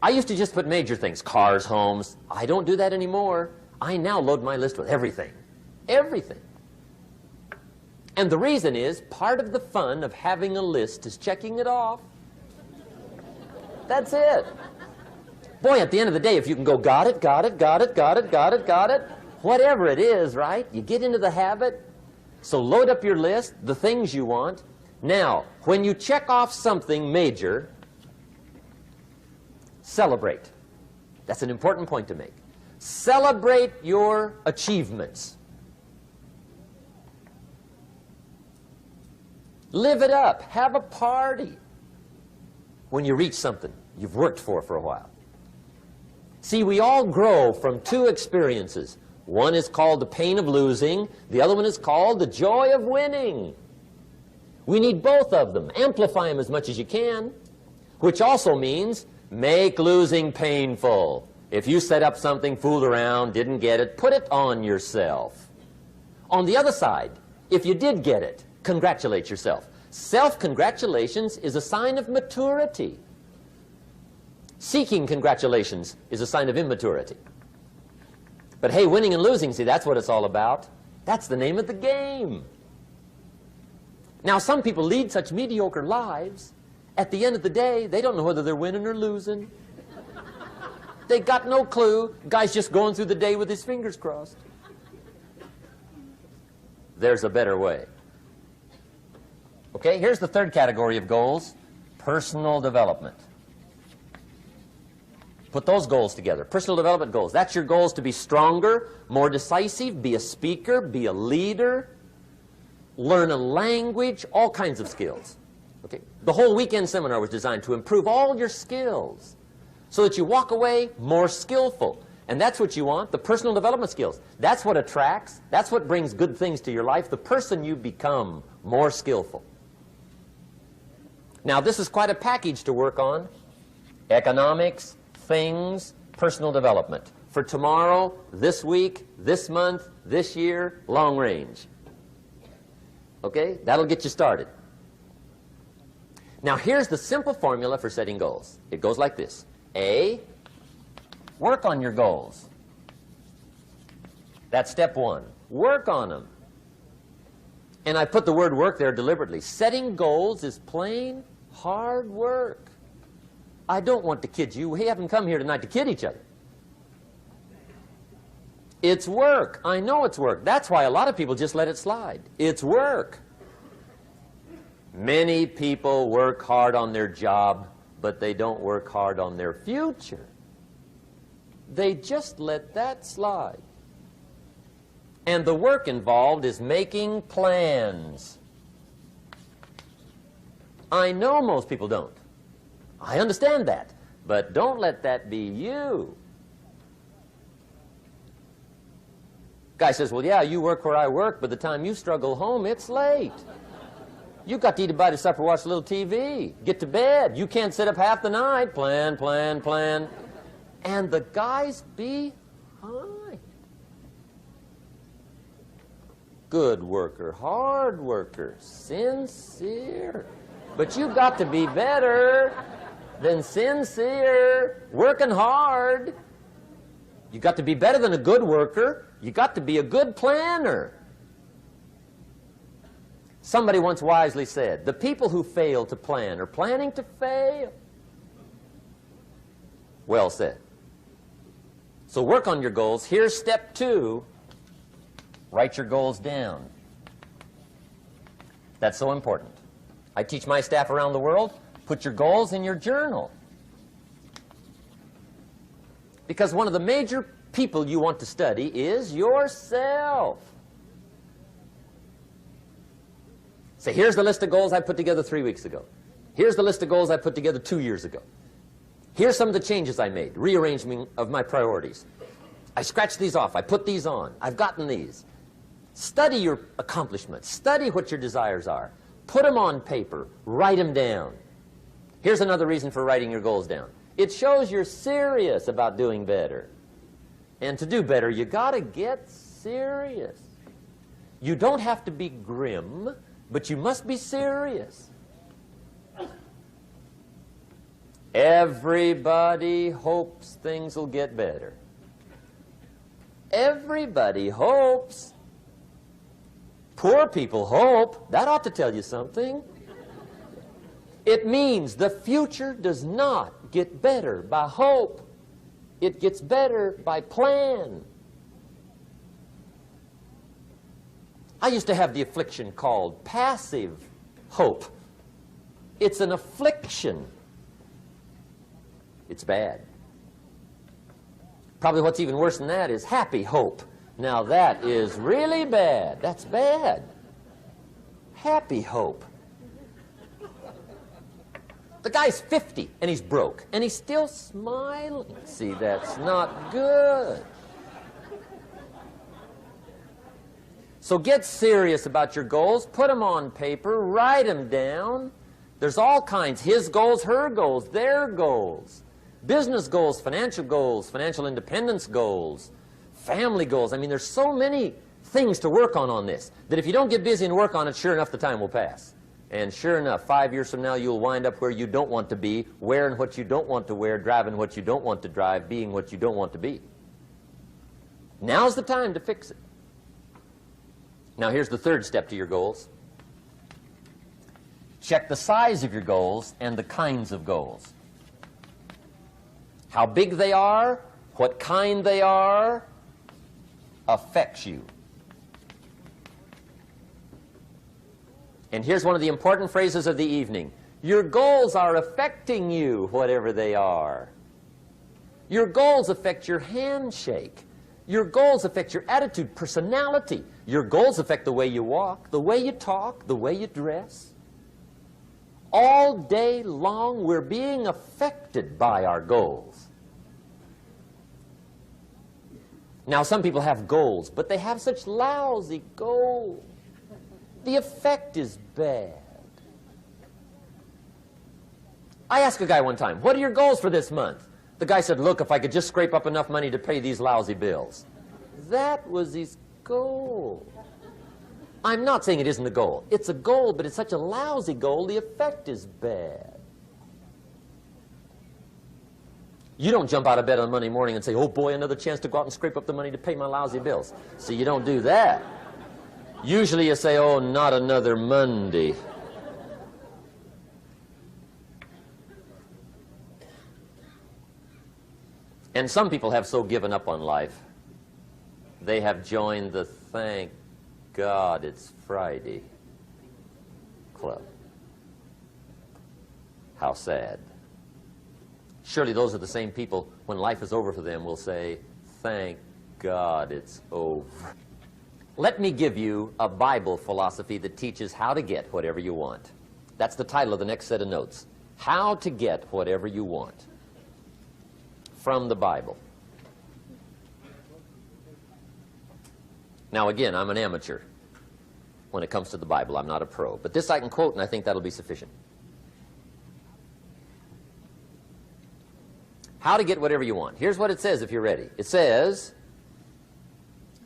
I used to just put major things, cars, homes. I don't do that anymore. I now load my list with everything. Everything. And the reason is, part of the fun of having a list is checking it off. That's it. Boy, at the end of the day, if you can go, got it, got it, got it, got it, got it, got it, whatever it is, right? You get into the habit. So load up your list, the things you want. Now, when you check off something major, celebrate. That's an important point to make. Celebrate your achievements. Live it up. Have a party when you reach something you've worked for a while. See, we all grow from two experiences. One is called the pain of losing. The other one is called the joy of winning. We need both of them. Amplify them as much as you can, which also means make losing painful. If you set up something, fooled around, didn't get it, put it on yourself. On the other side, if you did get it, congratulate yourself. Self-congratulations is a sign of maturity. Seeking congratulations is a sign of immaturity. But hey, winning and losing, see, that's what it's all about. That's the name of the game. Now, some people lead such mediocre lives, at the end of the day, they don't know whether they're winning or losing. They got no clue. Guy's just going through the day with his fingers crossed. There's a better way. Okay, here's the third category of goals, personal development. Put those goals together. Personal development goals. That's your goals to be stronger, more decisive, be a speaker, be a leader, learn a language, all kinds of skills. Okay? The whole weekend seminar was designed to improve all your skills so that you walk away more skillful. And that's what you want, the personal development skills. That's what attracts, that's what brings good things to your life, the person you become more skillful. Now, this is quite a package to work on. Economics, things, personal development. For tomorrow, this week, this month, this year, long range. Okay? That'll get you started. Now, here's the simple formula for setting goals. It goes like this. A, work on your goals. That's step one. Work on them. And I put the word work there deliberately. Setting goals is plain hard work. I don't want to kid you. We haven't come here tonight to kid each other. It's work. I know it's work. That's why a lot of people just let it slide. It's work. Many people work hard on their job, but they don't work hard on their future. They just let that slide. And the work involved is making plans. I know most people don't. I understand that, but don't let that be you. Guy says, well, yeah, you work where I work, but the time you struggle home, it's late. You've got to eat a bite of supper, watch a little TV, get to bed. You can't sit up half the night. Plan, plan, plan. And the guy's behind. Good worker, hard worker, sincere. But you've got to be better than sincere, working hard. You've got to be better than a good worker. You've got to be a good planner. Somebody once wisely said, the people who fail to plan are planning to fail. Well said. So work on your goals. Here's step two. Write your goals down. That's so important. I teach my staff around the world, put your goals in your journal. Because one of the major people you want to study is yourself. Say, here's the list of goals I put together 3 weeks ago. Here's the list of goals I put together 2 years ago. Here's some of the changes I made, rearrangement of my priorities. I scratched these off. I put these on. I've gotten these. Study your accomplishments. Study what your desires are. Put them on paper. Write them down. Here's another reason for writing your goals down. It shows you're serious about doing better. And to do better, you got to get serious. You don't have to be grim, but you must be serious. Everybody hopes things will get better. Everybody hopes. Poor people hope. That ought to tell you something. It means the future does not get better by hope. It gets better by plan. I used to have the affliction called passive hope. It's an affliction. It's bad. Probably what's even worse than that is happy hope. Now that is really bad. That's bad. Happy hope. The guy's 50 and he's broke and he's still smiling. See, that's not good. So get serious about your goals. Put them on paper. Write them down. There's all kinds. His goals, her goals, their goals. Business goals, financial independence goals, family goals. I mean, there's so many things to work on this that if you don't get busy and work on it, sure enough, the time will pass. And sure enough, 5 years from now, you'll wind up where you don't want to be, wearing what you don't want to wear, driving what you don't want to drive, being what you don't want to be. Now's the time to fix it. Now, here's the third step to your goals. Check the size of your goals and the kinds of goals. How big they are, what kind they are, affects you. And here's one of the important phrases of the evening. Your goals are affecting you, whatever they are. Your goals affect your handshake. Your goals affect your attitude, personality. Your goals affect the way you walk, the way you talk, the way you dress. All day long, we're being affected by our goals. Now, some people have goals, but they have such lousy goals. The effect is bad. I asked a guy one time, what are your goals for this month? The guy said, look, if I could just scrape up enough money to pay these lousy bills. That was his goal. I'm not saying it isn't a goal. It's a goal, but it's such a lousy goal, the effect is bad. You don't jump out of bed on Monday morning and say, oh boy, another chance to go out and scrape up the money to pay my lousy bills. So you don't do that. Usually you say, oh, not another Monday. And some people have so given up on life, they have joined the thank God it's Friday club. How sad. Surely those are the same people, when life is over for them, will say, thank God it's over. Let me give you a Bible philosophy that teaches how to get whatever you want. That's the title of the next set of notes. How to get whatever you want. From the Bible. Now again, I'm an amateur when it comes to the Bible. I'm not a pro. But this I can quote, and I think that'll be sufficient. How to get whatever you want. Here's what it says if you're ready. It says,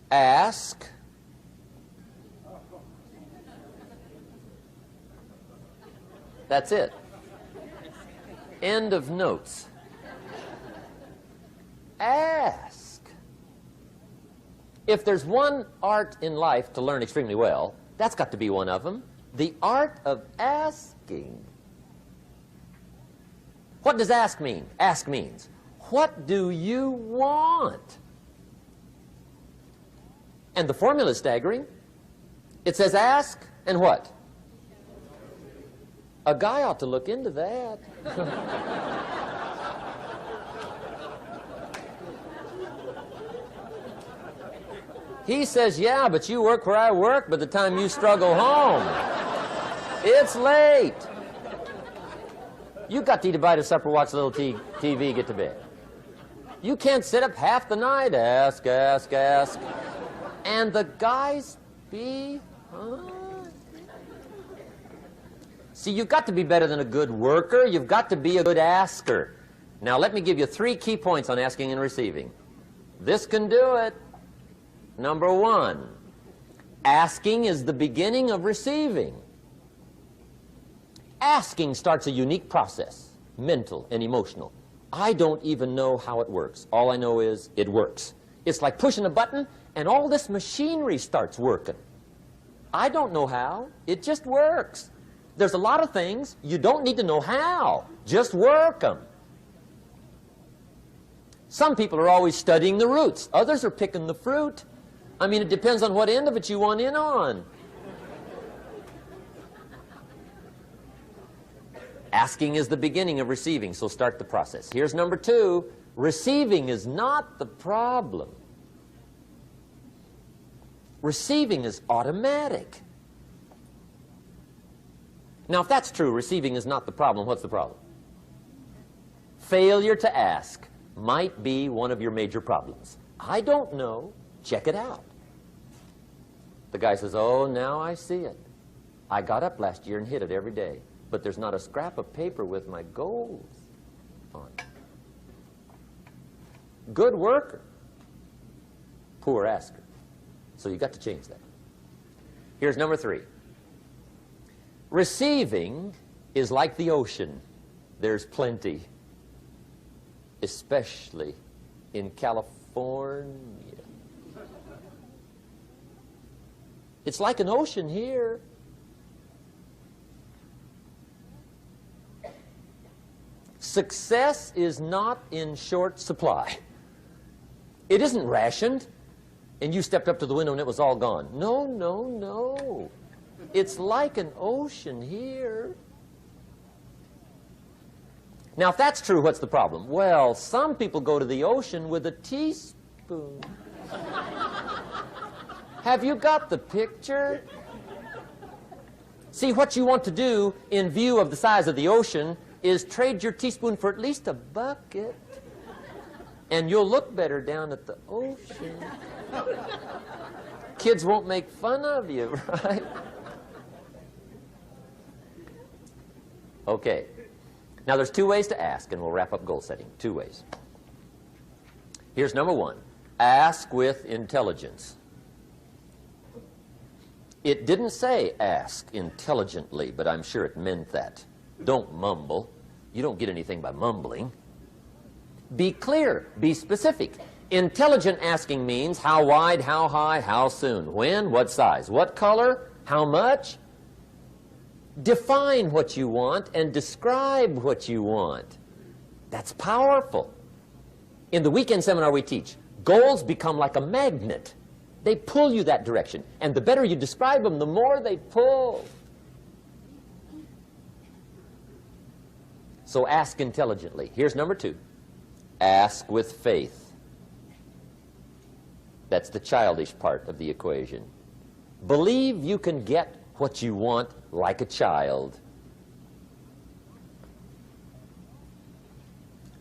ask, that's it. End of notes. Ask. If there's one art in life to learn extremely well, that's got to be one of them. The art of asking. What does ask mean? Ask means, what do you want? And the formula is staggering. It says ask and what? A guy ought to look into that. He says, yeah, but you work where I work. By the time you struggle home, it's late. You got to eat a bite of supper, watch a little TV, get to bed. You can't sit up half the night, ask. And the guys be, See, you've got to be better than a good worker. You've got to be a good asker. Now, let me give you 3 key points on asking and receiving. This can do it. Number 1, asking is the beginning of receiving. Asking starts a unique process, mental and emotional. I don't even know how it works. All I know is it works. It's like pushing a button and all this machinery starts working. I don't know how. It just works. There's a lot of things you don't need to know how. Just work them. Some people are always studying the roots. Others are picking the fruit. I mean, it depends on what end of it you want in on. Asking is the beginning of receiving, so start the process. Here's number 2. Receiving is not the problem. Receiving is automatic. Now, if that's true, receiving is not the problem, what's the problem? Failure to ask might be one of your major problems. I don't know. Check it out. The guy says, oh, now I see it. I got up last year and hit it every day, but there's not a scrap of paper with my goals on it. Good worker, poor asker. So you've got to change that. Here's number 3. Receiving is like the ocean. There's plenty, especially in California. It's like an ocean here. Success is not in short supply. It isn't rationed, and you stepped up to the window and it was all gone. No, no, no. It's like an ocean here. Now, if that's true, what's the problem? Well, some people go to the ocean with a teaspoon. Have you got the picture? See, what you want to do in view of the size of the ocean is trade your teaspoon for at least a bucket, and you'll look better down at the ocean. Kids won't make fun of you, right? Okay. Now, there's 2 ways to ask, and we'll wrap up goal setting. 2 ways. Here's number 1. Ask with intelligence. It didn't say ask intelligently, but I'm sure it meant that. Don't mumble. You don't get anything by mumbling. Be clear. Be specific. Intelligent asking means how wide, how high, how soon, when, what size, what color, how much. Define what you want and describe what you want. That's powerful. In the weekend seminar we teach, goals become like a magnet. They pull you that direction. And the better you describe them, the more they pull. So ask intelligently. Here's number 2. Ask with faith. That's the childish part of the equation. Believe you can get what you want like a child.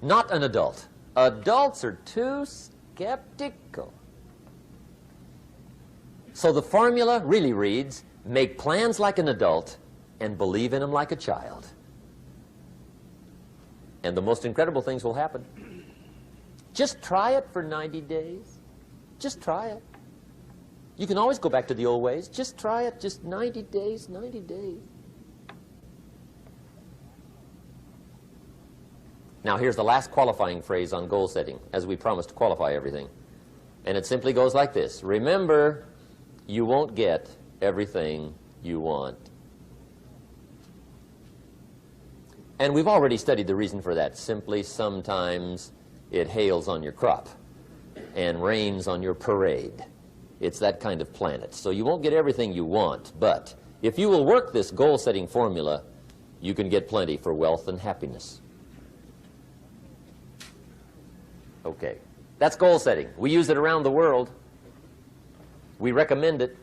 Not an adult. Adults are too skeptical. So the formula really reads, make plans like an adult and believe in them like a child. And the most incredible things will happen. Just try it for 90 days. Just try it. You can always go back to the old ways. Just try it. Just 90 days, 90 days. Now, here's the last qualifying phrase on goal setting, as we promised to qualify everything. And it simply goes like this. Remember, you won't get everything you want. And we've already studied the reason for that. Simply, sometimes it hails on your crop and rains on your parade. It's that kind of planet. So you won't get everything you want, but if you will work this goal-setting formula, you can get plenty for wealth and happiness. Okay, that's goal setting. We use it around the world. We recommend it.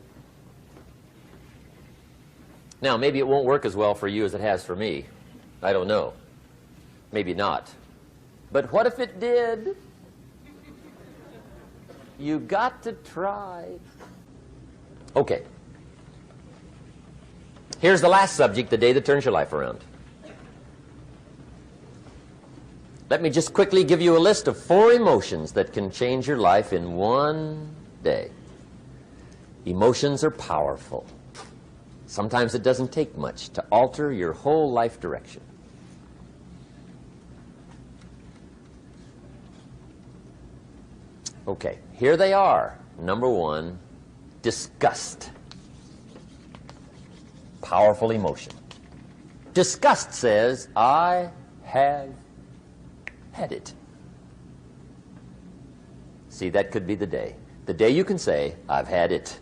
Now, maybe it won't work as well for you as it has for me. I don't know. Maybe not. But what if it did? You got to try. Okay. Here's the last subject, the day that turns your life around. Let me just quickly give you a list of 4 emotions that can change your life in one day. Emotions are powerful. Sometimes it doesn't take much to alter your whole life direction. Okay, here they are. Number 1, disgust. Powerful emotion. Disgust says, I have had it. See, that could be the day. The day you can say, I've had it.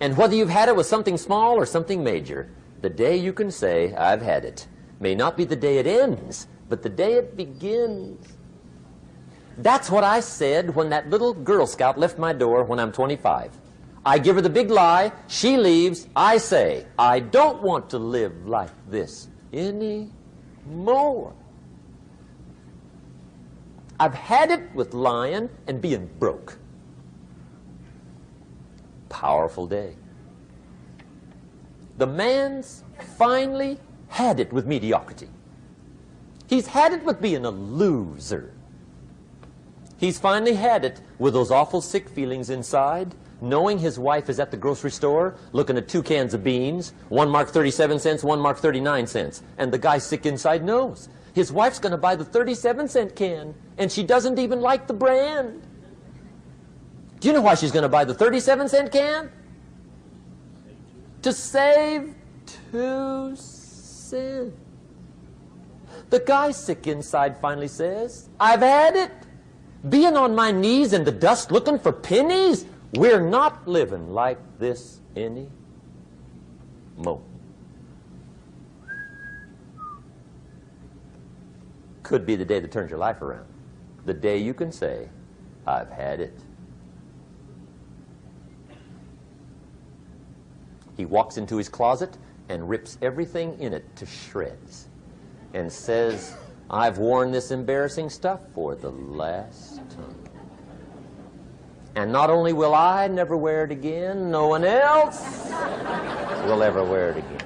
And whether you've had it with something small or something major, the day you can say, I've had it, may not be the day it ends, but the day it begins. That's what I said when that little Girl Scout left my door when I'm 25. I give her the big lie, she leaves, I say, I don't want to live like this anymore. I've had it with lying and being broke. Powerful day. The man's finally had it with mediocrity. He's had it with being a loser. He's finally had it with those awful sick feelings inside, knowing his wife is at the grocery store looking at 2 cans of beans, one marked 37 cents, one marked 39 cents. And the guy sick inside knows his wife's going to buy the 37-cent can, and she doesn't even like the brand. Do you know why she's going to buy the 37-cent can? To save 2 cents. The guy sick inside finally says, I've had it. Being on my knees in the dust looking for pennies? We're not living like this anymore. Could be the day that turns your life around. The day you can say, I've had it. He walks into his closet and rips everything in it to shreds and says, I've worn this embarrassing stuff for the last time. And not only will I never wear it again, no one else will ever wear it again.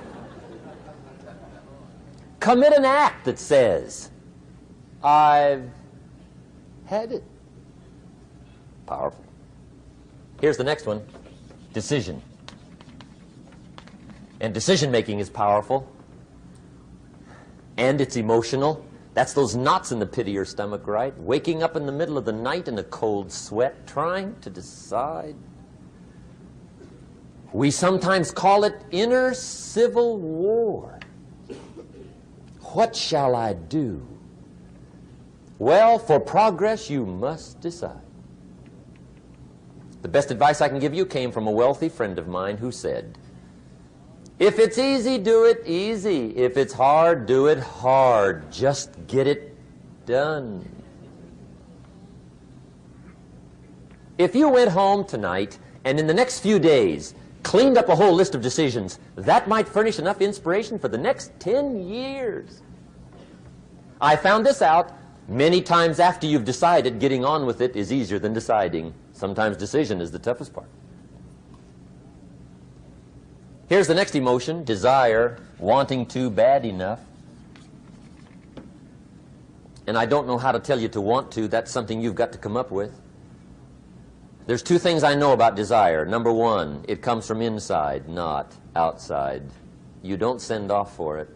Commit an act that says, I've had it. Powerful. Here's the next one, decision. And decision-making is powerful. And it's emotional. That's those knots in the pit of your stomach, right? Waking up in the middle of the night in a cold sweat, trying to decide. We sometimes call it inner civil war. What shall I do? Well, for progress, you must decide. The best advice I can give you came from a wealthy friend of mine who said, if it's easy, do it easy. If it's hard, do it hard. Just get it done. If you went home tonight and in the next few days cleaned up a whole list of decisions, that might furnish enough inspiration for the next 10 years. I found this out many times after you've decided. Getting on with it is easier than deciding. Sometimes decision is the toughest part. Here's the next emotion, desire, wanting to bad enough. And I don't know how to tell you to want to. That's something you've got to come up with. There's 2 things I know about desire. Number 1, it comes from inside, not outside. You don't send off for it.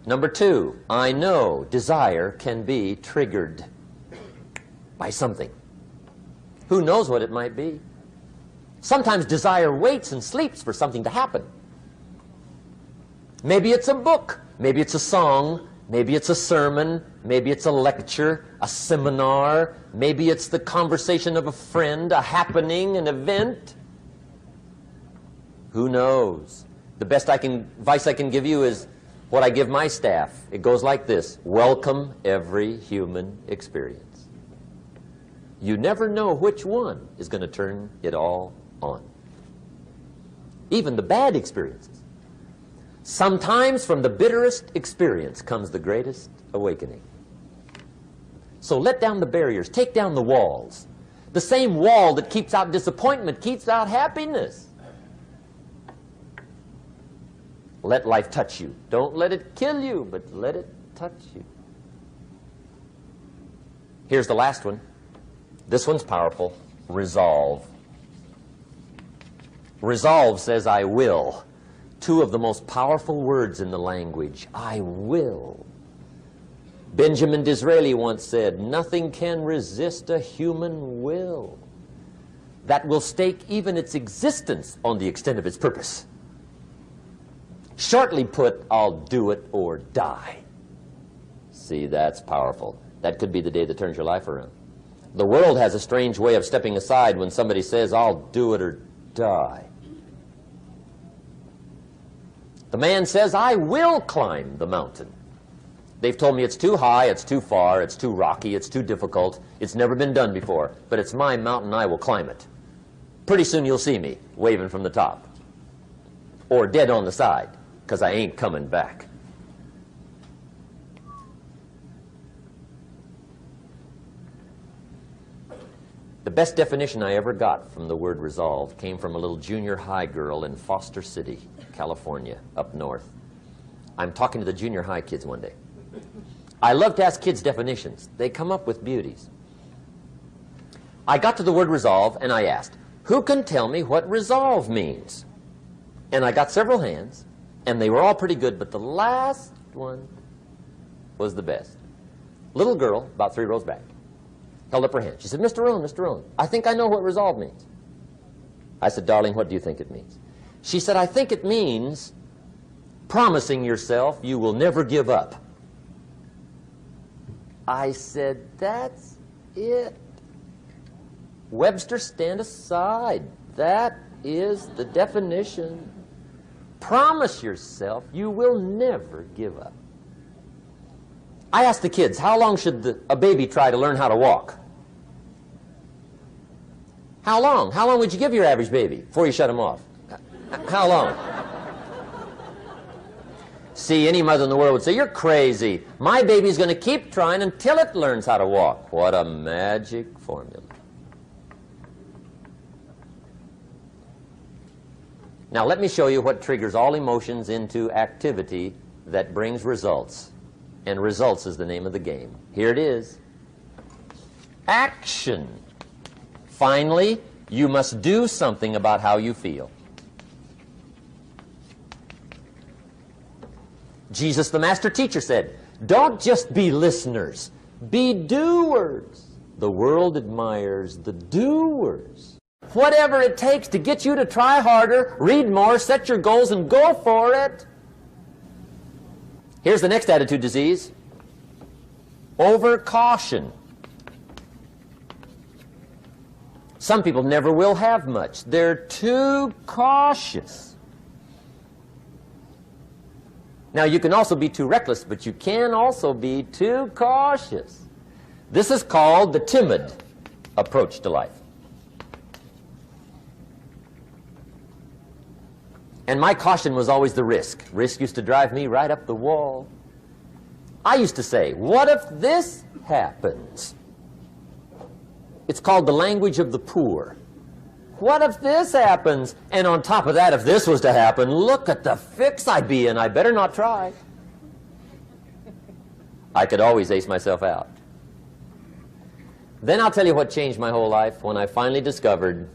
Number 2, I know desire can be triggered by something. Who knows what it might be? Sometimes desire waits and sleeps for something to happen. Maybe it's a book, maybe it's a song, maybe it's a sermon, maybe it's a lecture, a seminar, maybe it's the conversation of a friend, a happening, an event. Who knows? The best advice I can give you is what I give my staff. It goes like this: welcome every human experience. You never know which one is going to turn it all on. Even the bad experiences. Sometimes from the bitterest experience comes the greatest awakening. So let down the barriers, take down the walls. The same wall that keeps out disappointment keeps out happiness. Let life touch you. Don't let it kill you, but let it touch you. Here's the last one. This one's powerful. Resolve. Resolve says, I will. Two of the most powerful words in the language. I will. Benjamin Disraeli once said, nothing can resist a human will that will stake even its existence on the extent of its purpose. Shortly put, I'll do it or die. See, that's powerful. That could be the day that turns your life around. The world has a strange way of stepping aside when somebody says, I'll do it or die. The man says, I will climb the mountain. They've told me it's too high, it's too far, it's too rocky, it's too difficult, it's never been done before, but it's my mountain, I will climb it. Pretty soon you'll see me waving from the top. Or dead on the side, because I ain't coming back. The best definition I ever got from the word resolve came from a little junior high girl in Foster City, California, up north. I'm talking to the junior high kids one day. I love to ask kids definitions. They come up with beauties. I got to the word resolve and I asked, who can tell me what resolve means? And I got several hands, and they were all pretty good, but the last one was the best. Little girl, about 3 rows back, held up her hand. She said, Mr. Rohn, I think I know what resolve means. I said, darling, what do you think it means? She said, I think it means promising yourself you will never give up. I said, that's it. Webster, stand aside. That is the definition. Promise yourself you will never give up. I asked the kids, how long should a baby try to learn how to walk? How long? How long would you give your average baby before you shut him off? How long? See, any mother in the world would say, you're crazy. My baby's going to keep trying until it learns how to walk. What a magic formula. Now let me show you what triggers all emotions into activity that brings results. And results is the name of the game. Here it is. Action. Finally, you must do something about how you feel. Jesus, the master teacher, said, don't just be listeners, be doers. The world admires the doers. Whatever it takes to get you to try harder, read more, set your goals, and go for it. Here's the next attitude disease. Overcaution. Some people never will have much. They're too cautious. Now, you can also be too reckless, but you can also be too cautious. This is called the timid approach to life. And my caution was always the risk. Risk used to drive me right up the wall. I used to say, what if this happens? It's called the language of the poor. What if this happens? And on top of that, if this was to happen, look at the fix I'd be in. I better not try. I could always ace myself out. Then I'll tell you what changed my whole life when I finally discovered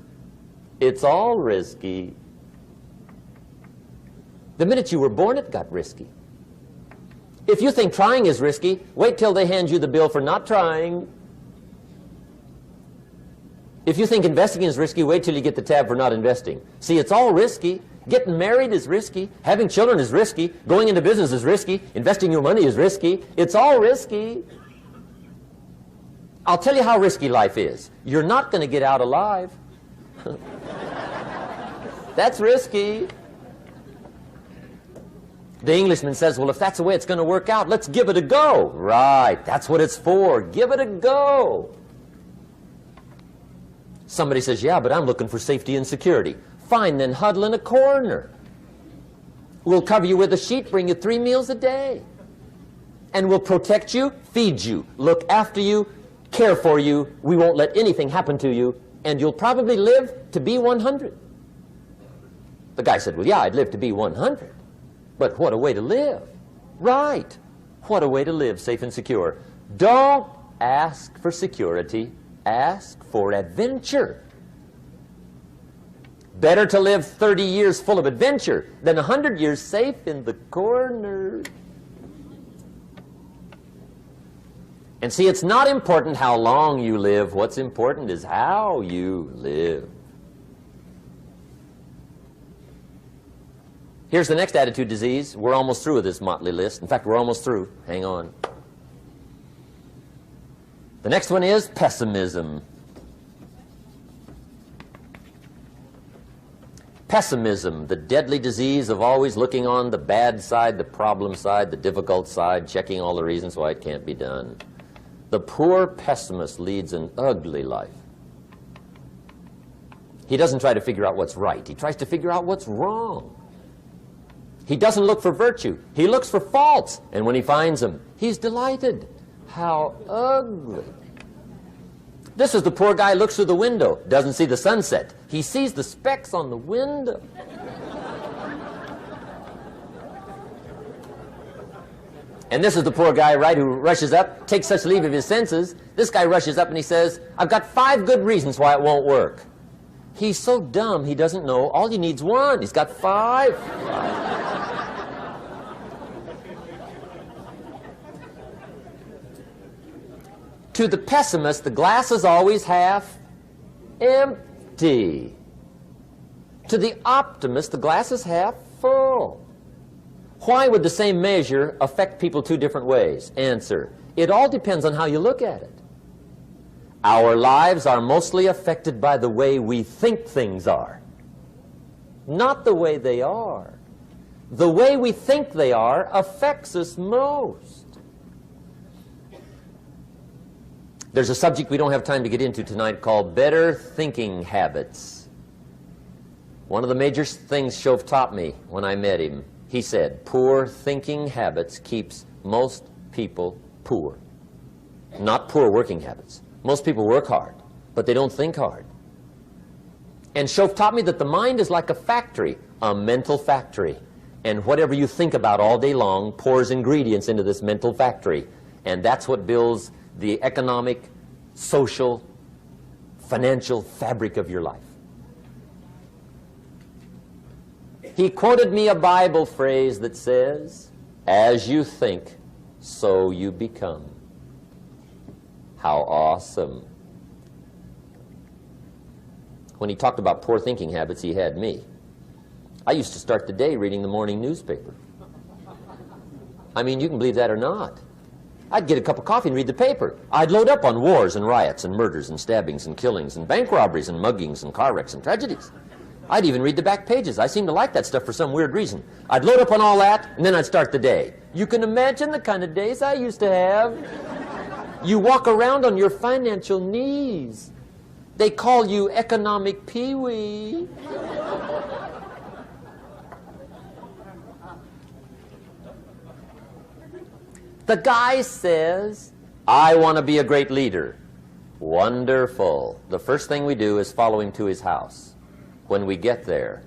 it's all risky. The minute you were born, it got risky. If you think trying is risky, wait till they hand you the bill for not trying. If you think investing is risky, wait till you get the tab for not investing. See, it's all risky. Getting married is risky. Having children is risky. Going into business is risky. Investing your money is risky. It's all risky. I'll tell you how risky life is. You're not going to get out alive. That's risky. The Englishman says, well, if that's the way it's going to work out, let's give it a go. Right, that's what it's for. Give it a go. Somebody says, yeah, but I'm looking for safety and security. Fine, then huddle in a corner. We'll cover you with a sheet, bring you 3 meals a day. And we'll protect you, feed you, look after you, care for you. We won't let anything happen to you. And you'll probably live to be 100. The guy said, well, yeah, I'd live to be 100. But what a way to live. Right. What a way to live, safe and secure. Don't ask for security. Ask for adventure. Better to live 30 years full of adventure than 100 years safe in the corner. And see, it's not important how long you live. What's important is how you live. Here's the next attitude disease. We're almost through with this motley list. In fact, we're almost through. Hang on. The next one is pessimism. Pessimism, the deadly disease of always looking on the bad side, the problem side, the difficult side, checking all the reasons why it can't be done. The poor pessimist leads an ugly life. He doesn't try to figure out what's right. He tries to figure out what's wrong. He doesn't look for virtue. He looks for faults. And when he finds them, he's delighted. How ugly. This is the poor guy who looks through the window, doesn't see the sunset. He sees the specks on the window. And this is the poor guy, right, who rushes up, takes such leave of his senses. This guy rushes up and he says, I've got 5 good reasons why it won't work. He's so dumb he doesn't know. All he needs 1. He's got 5. To the pessimist, the glass is always half empty. To the optimist, the glass is half full. Why would the same measure affect people 2 different ways? Answer, it all depends on how you look at it. Our lives are mostly affected by the way we think things are, not the way they are. The way we think they are affects us most. There's a subject we don't have time to get into tonight called better thinking habits. One of the major things Shove taught me when I met him, he said, poor thinking habits keeps most people poor. Not poor working habits. Most people work hard, but they don't think hard. And Shove taught me that the mind is like a factory, a mental factory. And whatever you think about all day long pours ingredients into this mental factory. And that's what builds the economic, social, financial fabric of your life. He quoted me a Bible phrase that says, as you think, so you become. How awesome. When he talked about poor thinking habits, he had me. I used to start the day reading the morning newspaper. I mean, you can believe that or not. I'd get a cup of coffee and read the paper. I'd load up on wars and riots and murders and stabbings and killings and bank robberies and muggings and car wrecks and tragedies. I'd even read the back pages. I seem to like that stuff for some weird reason. I'd load up on all that, and then I'd start the day. You can imagine the kind of days I used to have. You walk around on your financial knees. They call you economic peewee. The guy says, I want to be a great leader. Wonderful. The first thing we do is follow him to his house. When we get there,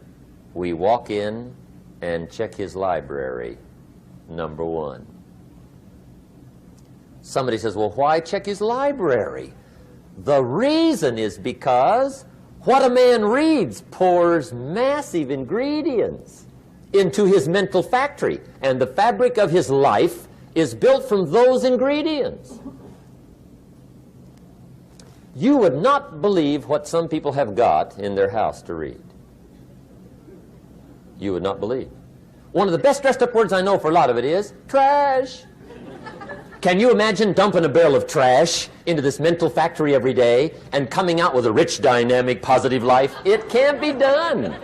we walk in and check his library, number 1. Somebody says, well, why check his library? The reason is because what a man reads pours massive ingredients into his mental factory, and the fabric of his life is built from those ingredients. You would not believe what some people have got in their house to read. You would not believe. One of the best dressed up words I know for a lot of it is trash. Can you imagine dumping a barrel of trash into this mental factory every day and coming out with a rich, dynamic, positive life? It can't be done.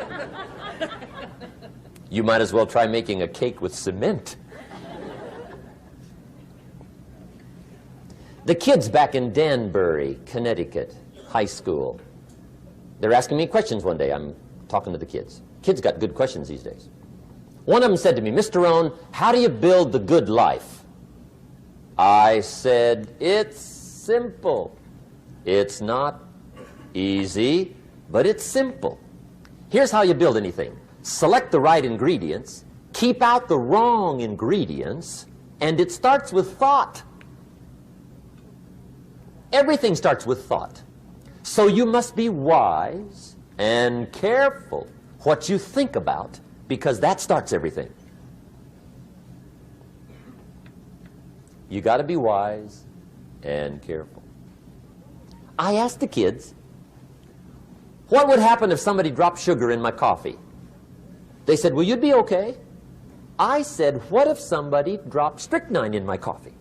You might as well try making a cake with cement. The kids back in Danbury, Connecticut, high school, they're asking me questions one day. I'm talking to the kids. Kids got good questions these days. One of them said to me, Mr. Rohn, how do you build the good life? I said, it's simple. It's not easy, but it's simple. Here's how you build anything. Select the right ingredients, keep out the wrong ingredients, and it starts with thought. Everything starts with thought. So you must be wise and careful what you think about, because that starts everything. You got to be wise and careful. I asked the kids, what would happen if somebody dropped sugar in my coffee? They said, well, you'd be okay. I said, what if somebody dropped strychnine in my coffee?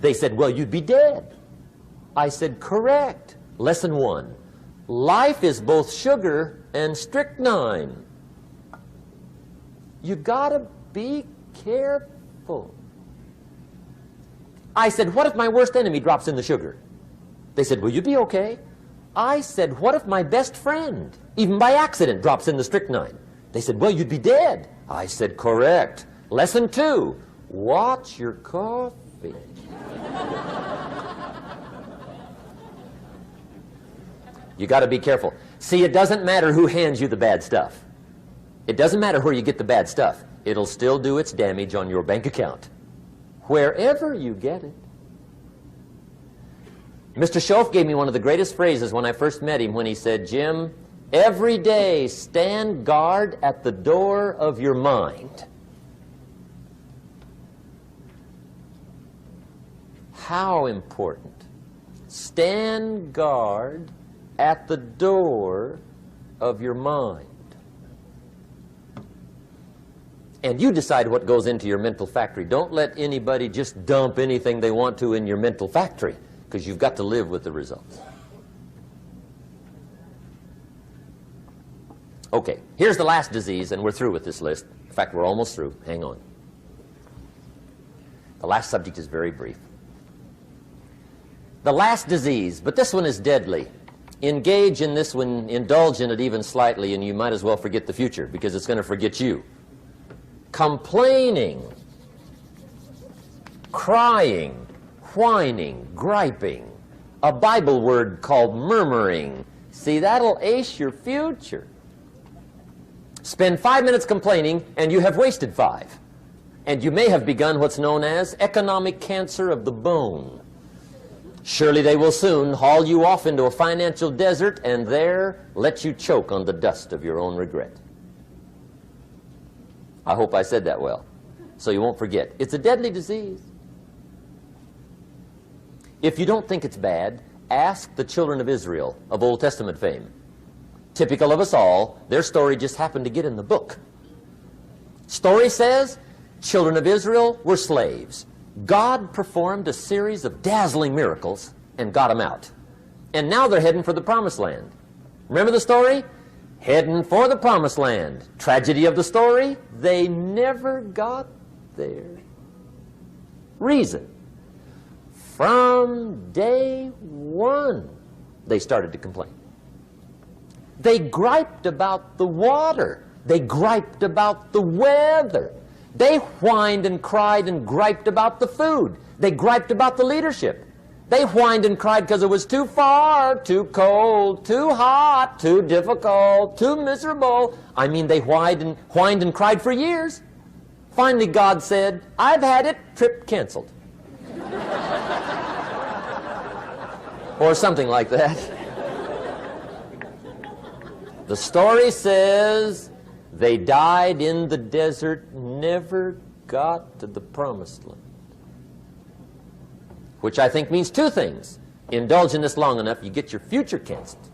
They said, well, you'd be dead. I said, correct. Lesson 1. Life is both sugar and strychnine. You gotta be careful. I said, what if my worst enemy drops in the sugar? They said, will you be okay? I said, what if my best friend, even by accident, drops in the strychnine? They said, well, you'd be dead. I said, correct. Lesson 2, watch your coffee. You got to be careful. See, it doesn't matter who hands you the bad stuff. It doesn't matter where you get the bad stuff. It'll still do its damage on your bank account, wherever you get it. Mr. Schoaf gave me one of the greatest phrases when I first met him when he said, Jim, every day stand guard at the door of your mind. How important. Stand guard at the door of your mind. And you decide what goes into your mental factory. Don't let anybody just dump anything they want to in your mental factory, because you've got to live with the results. Okay, here's the last disease, and we're through with this list. In fact, we're almost through. Hang on. The last subject is very brief. The last disease, but this one is deadly. Engage in this one, indulge in it even slightly, and you might as well forget the future, because it's going to forget you. Complaining, crying, whining, griping, a Bible word called murmuring. See, that'll ace your future. Spend 5 minutes complaining, and you have wasted 5. And you may have begun what's known as economic cancer of the bone. Surely they will soon haul you off into a financial desert and there let you choke on the dust of your own regret. I hope I said that well, so you won't forget. It's a deadly disease. If you don't think it's bad, ask the children of Israel of Old Testament fame. Typical of us all, their story just happened to get in the book. Story says, children of Israel were slaves. God performed a series of dazzling miracles and got them out. And now they're heading for the promised land. Remember the story? Heading for the promised land. Tragedy of the story, they never got there. Reason. From day one, they started to complain. They griped about the water. They griped about the weather. They whined and cried and griped about the food. They griped about the leadership. They whined and cried because it was too far, too cold, too hot, too difficult, too miserable. I mean, they whined and cried for years. Finally, God said, I've had it, trip canceled. Or something like that. The story says they died in the desert, never got to the promised land. Which I think means 2 things. Indulge in this long enough, you get your future canceled.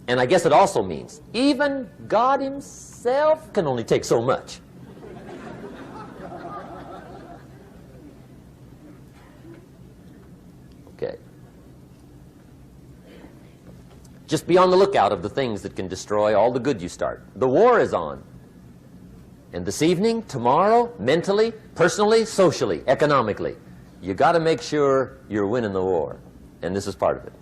And I guess it also means even God himself can only take so much. Okay. Just be on the lookout of the things that can destroy all the good you start. The war is on. And this evening, tomorrow, mentally, personally, socially, economically, you got to make sure you're winning the war. And this is part of it.